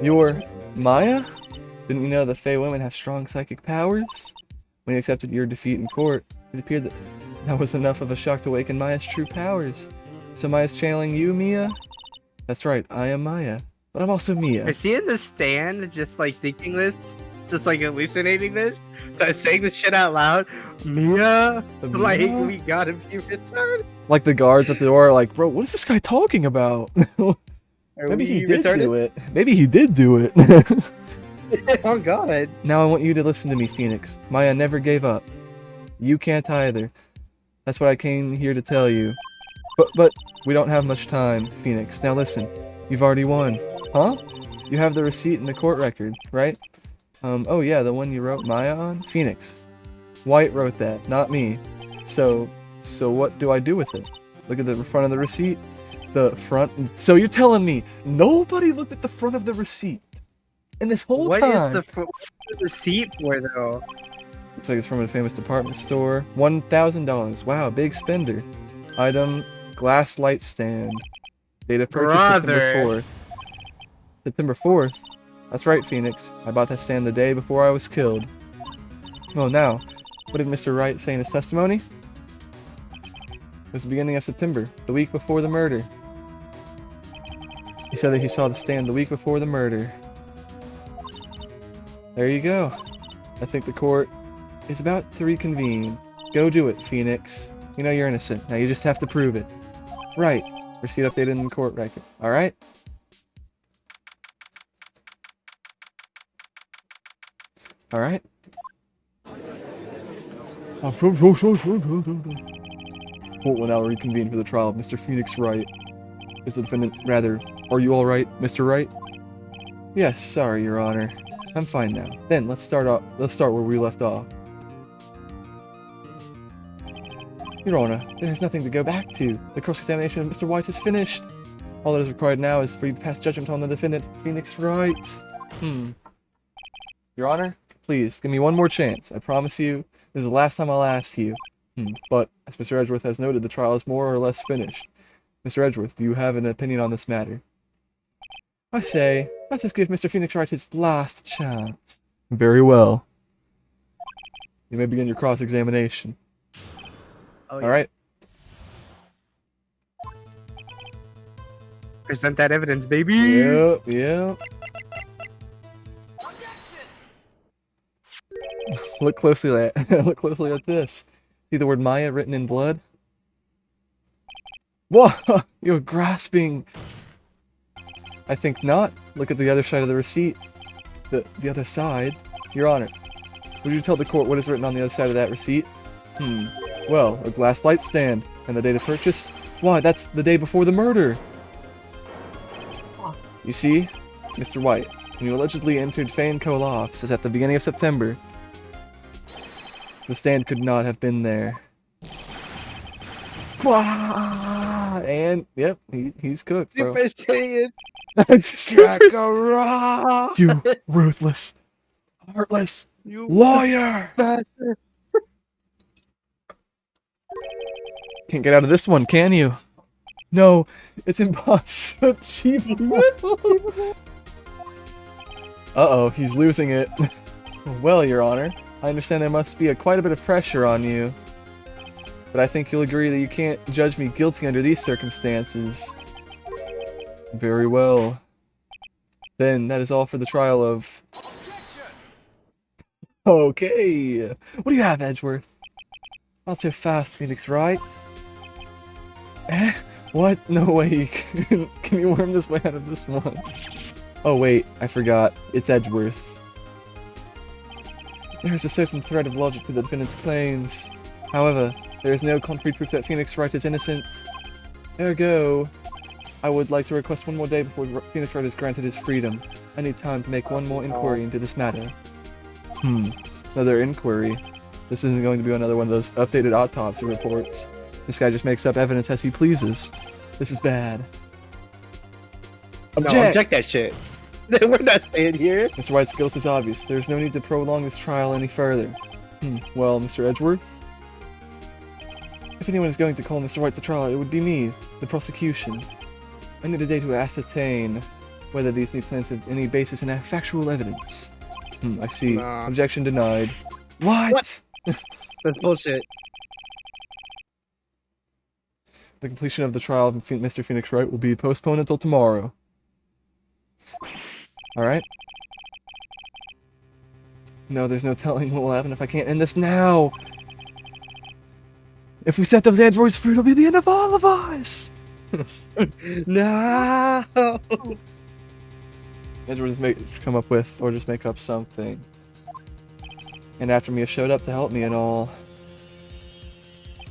Speaker 1: You're Maya? Didn't you know the Fey women have strong psychic powers? When you accepted your defeat in court, it appeared that that was enough of a shock to awaken Maya's true powers. So Maya's channeling you, Mia? That's right, I am Maya. But I'm also Mia.
Speaker 3: Is he in the stand just like thinking this? Just like hallucinating this? Saying this shit out loud? Mia? Like, we gotta be retarded?
Speaker 1: Like the guards at the door are like, bro, what is this guy talking about? Maybe he did do it. Maybe he did do it.
Speaker 3: Oh god.
Speaker 1: Now I want you to listen to me, Phoenix. Maya never gave up. You can't either. That's what I came here to tell you. But we don't have much time, Phoenix. Now listen, you've already won. Huh? You have the receipt in the court record, right? Oh yeah, the one you wrote Maya on? Phoenix. Wright wrote that, not me. So what do I do with it? Look at the front of the receipt. The front. So you're telling me nobody looked at the front of the receipt in this whole time?
Speaker 3: What is the receipt for though?
Speaker 1: Looks like it's from a famous department store. $1,000. Wow, big spender. Item: glass light stand. Date of purchase: September 4th. September 4th? That's right, Phoenix. I bought that stand the day before I was killed. Well, now, what did Mr. Wright say in his testimony? It was the beginning of September, the week before the murder. He said that he saw the stand the week before the murder. There you go. I think the court is about to reconvene. Go do it, Phoenix. You know you're innocent. Now you just have to prove it. Right. Receipt updated in the court record. Alright? Alright? Court will now reconvene for the trial of Mr. Phoenix Wright. Is the defendant, rather, are you alright, Mr. Wright? Yes, sorry, Your Honor. I'm fine now. Then, let's start where we left off. Your Honor, there's nothing to go back to. The cross-examination of Mr. White is finished. All that is required now is for you to pass judgment on the defendant, Phoenix Wright. Your Honor, please, give me one more chance. I promise you, this is the last time I'll ask you. But, as Mr. Edgeworth has noted, the trial is more or less finished. Mr. Edgeworth, do you have an opinion on this matter? I say, let us give Mr. Phoenix Wright his last chance. Very well. You may begin your cross-examination.
Speaker 3: Oh, yeah.
Speaker 1: Alright.
Speaker 3: Present that evidence, baby.
Speaker 1: Yep. Look closely at this. See the word Maya written in blood? Whoa! You're grasping. I think not. Look at the other side of the receipt. The other side. Your Honor, would you tell the court what is written on the other side of that receipt? Well, a glass light stand. And the date of purchase? Why, that's the day before the murder! You see, Mr. White, when you allegedly entered Fane Co. law offices at the beginning of September, the stand could not have been there. And, yep, he's cooked, bro. You ruthless, heartless lawyer! Can't get out of this one, can you? No, it's impossible. Uh-oh, he's losing it. Well, Your Honor, I understand there must be quite a bit of pressure on you. But I think you'll agree that you can't judge me guilty under these circumstances. Very well. Then, that is all for the trial of... Okay. What do you have, Edgeworth? Not so fast, Phoenix Wright. What? No way you can you worm this way out of this one? Oh wait, I forgot. It's Edgeworth. There is a certain thread of logic to the defendant's claims. However, there is no concrete proof that Phoenix Wright is innocent. Ergo, I would like to request one more day before Phoenix Wright is granted his freedom. I need time to make one more inquiry into this matter. Another inquiry? This isn't going to be another one of those updated autopsy reports. This guy just makes up evidence as he pleases. This is bad.
Speaker 3: No, object that shit. We're not staying here.
Speaker 1: Mr. White's guilt is obvious. There's no need to prolong this trial any further. Well, Mr. Edgeworth? If anyone is going to call Mr. Wright to trial, it would be me, the prosecution. I need a day to ascertain whether these new claims have any basis in factual evidence. I see.
Speaker 3: Nah.
Speaker 1: Objection denied. What?
Speaker 3: That's bullshit.
Speaker 1: The completion of the trial of Mr. Phoenix Wright will be postponed until tomorrow. Alright. No, there's no telling what will happen if I can't end this now. If we set those androids free, it'll be the end of all of us.
Speaker 3: No.
Speaker 1: Androids come up with, or just make up something. And after Mia showed up to help me and all.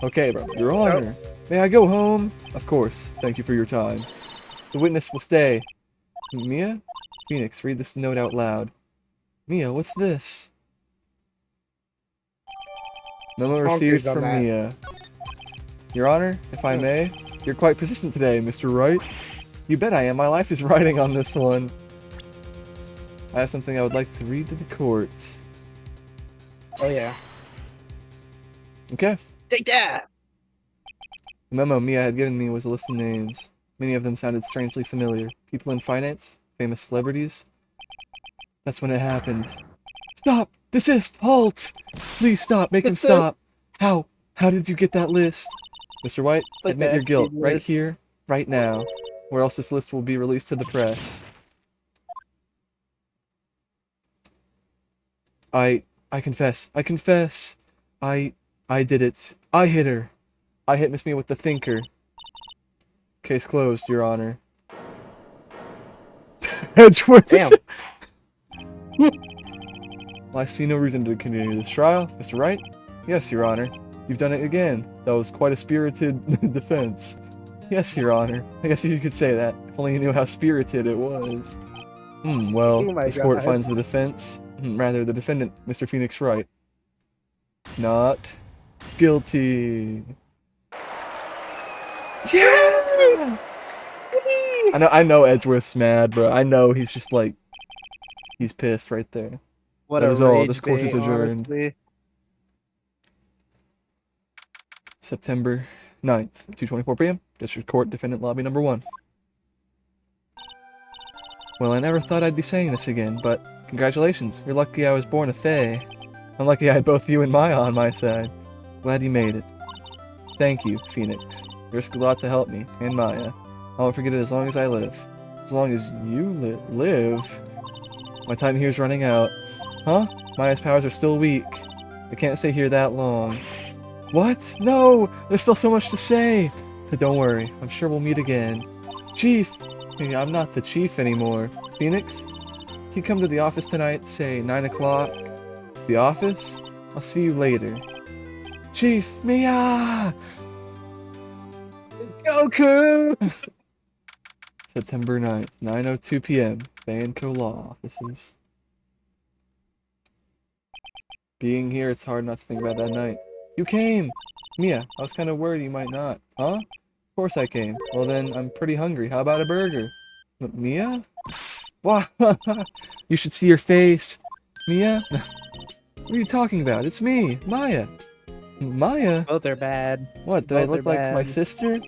Speaker 1: Okay, bro. Your Honor. May I go home? Of course. Thank you for your time. The witness will stay. Mia? Phoenix, read this note out loud. Mia, what's this? Memo received from Mia. Your Honor, if I may, you're quite persistent today, Mr. Wright. You bet I am. My life is riding on this one. I have something I would like to read to the court.
Speaker 3: Oh yeah.
Speaker 1: Okay.
Speaker 3: Take that.
Speaker 1: The memo Mia had given me was a list of names. Many of them sounded strangely familiar. People in finance? Famous celebrities? That's when it happened. Stop! Desist! Halt! Please stop! Make him stop! How? How did you get that list? Mr. White,
Speaker 3: like
Speaker 1: admit
Speaker 3: the
Speaker 1: your guilt.
Speaker 3: Epstein
Speaker 1: Right
Speaker 3: list.
Speaker 1: here, right now. Or else this list will be released to the press. I confess. I confess. I did it. I hit her. I hit Miss Mia with the thinker. Case closed, Your Honor. Edgeworth.
Speaker 3: Damn.
Speaker 1: Well, I see no reason to continue this trial, Mr. Wright. Yes, Your Honor. You've done it again. That was quite a spirited defense. Yes, Your Honor. I guess you could say that. If only you knew how spirited it was. Well,
Speaker 3: Oh my
Speaker 1: this court
Speaker 3: God.
Speaker 1: finds the defense, rather the defendant, Mr. Phoenix Wright, not guilty. Yeah! I know Edgeworth's mad, bro. I know he's just like, he's pissed right there.
Speaker 3: What
Speaker 1: That
Speaker 3: a
Speaker 1: is all.
Speaker 3: rage
Speaker 1: This court is
Speaker 3: bait,
Speaker 1: adjourned.
Speaker 3: honestly.
Speaker 1: September 9th, 2:24 p.m. District Court, Defendant Lobby Number 1. Well, I never thought I'd be saying this again, but congratulations. You're lucky I was born a Fae. I'm lucky I had both you and Maya on my side. Glad you made it. Thank you, Phoenix. You risked a lot to help me, and Maya. I won't forget it as long as I live. As long as you live? My time here is running out. Huh? Maya's powers are still weak. I can't stay here that long. What? No! There's still so much to say! But don't worry, I'm sure we'll meet again. Chief! Hey, I'm not the chief anymore. Phoenix? Can you come to the office tonight, say 9 o'clock? The office? I'll see you later. Chief! Mia!
Speaker 3: Goku!
Speaker 1: September 9th, 9:02 p.m. Banco Law Offices. Being here, it's hard not to think about that night. You came! Mia, I was kind of worried you might not. Huh? Of course I came. Well then, I'm pretty hungry. How about a burger? Mia? Wow! You should see your face! Mia? What are you talking about? It's me, Maya! Maya?
Speaker 3: Both are bad.
Speaker 1: What, did I
Speaker 3: Both are
Speaker 1: look like my
Speaker 3: bad.
Speaker 1: sister?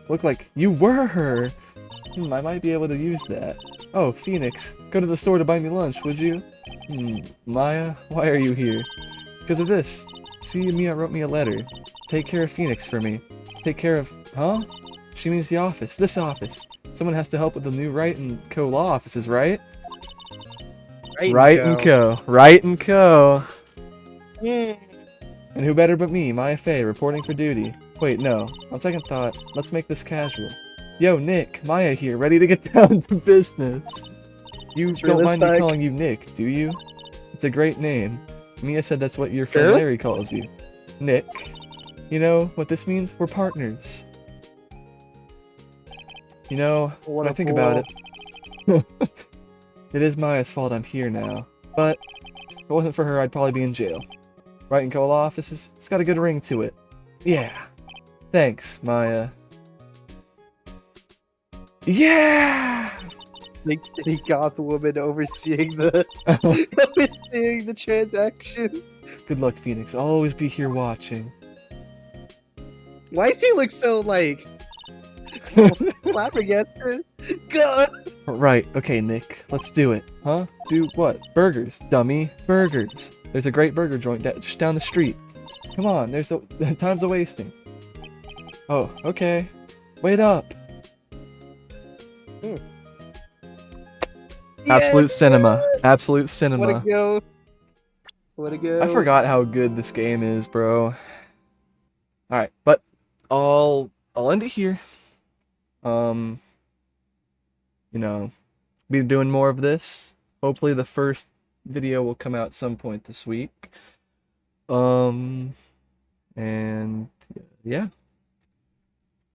Speaker 1: Look like you were her! I might be able to use that. Oh, Phoenix, go to the store to buy me lunch, would you? Maya, why are you here? Because of this. See, Mia wrote me a letter. Take care of Phoenix for me. Take care of... Huh? She means the office. This office. Someone has to help with the new Wright & Co. law offices, right? Wright & Co. Wright & Co.
Speaker 3: Mm.
Speaker 1: And who better but me, Maya Fey, reporting for duty. Wait, no. On second thought, let's make this casual. Yo, Nick, Maya here, ready to get down to business. You
Speaker 3: It's
Speaker 1: don't mind me
Speaker 3: realistic.
Speaker 1: calling you Nick, do you? It's a great name. Mia said that's what your friend
Speaker 3: Who?
Speaker 1: Larry calls you. Nick. You know what this means? We're partners. You know,
Speaker 3: What
Speaker 1: when
Speaker 3: a
Speaker 1: I think about
Speaker 3: fool.
Speaker 1: it, it is Maya's fault I'm here now. But if it wasn't for her, I'd probably be in jail. Wright & Co. law offices, it's got a good ring to it. Yeah. Thanks, Maya. Yeah!
Speaker 3: Like the goth woman overseeing the overseeing the transaction.
Speaker 1: Good luck, Phoenix. I'll always be here watching.
Speaker 3: Why does he look so like flabbergasted? God.
Speaker 1: Right, okay, Nick, let's do it. Huh? Do what? Burgers, dummy. Burgers. There's a great burger joint just down the street. Come on, there's time's a wasting. Oh, okay. Wait up. Absolute
Speaker 3: Yes!
Speaker 1: cinema. Absolute
Speaker 3: What a
Speaker 1: cinema.
Speaker 3: go. What a go.
Speaker 1: I forgot how good this game is, bro. Alright, but I'll end it here. You know, be doing more of this. Hopefully the first video will come out some point this week. And yeah.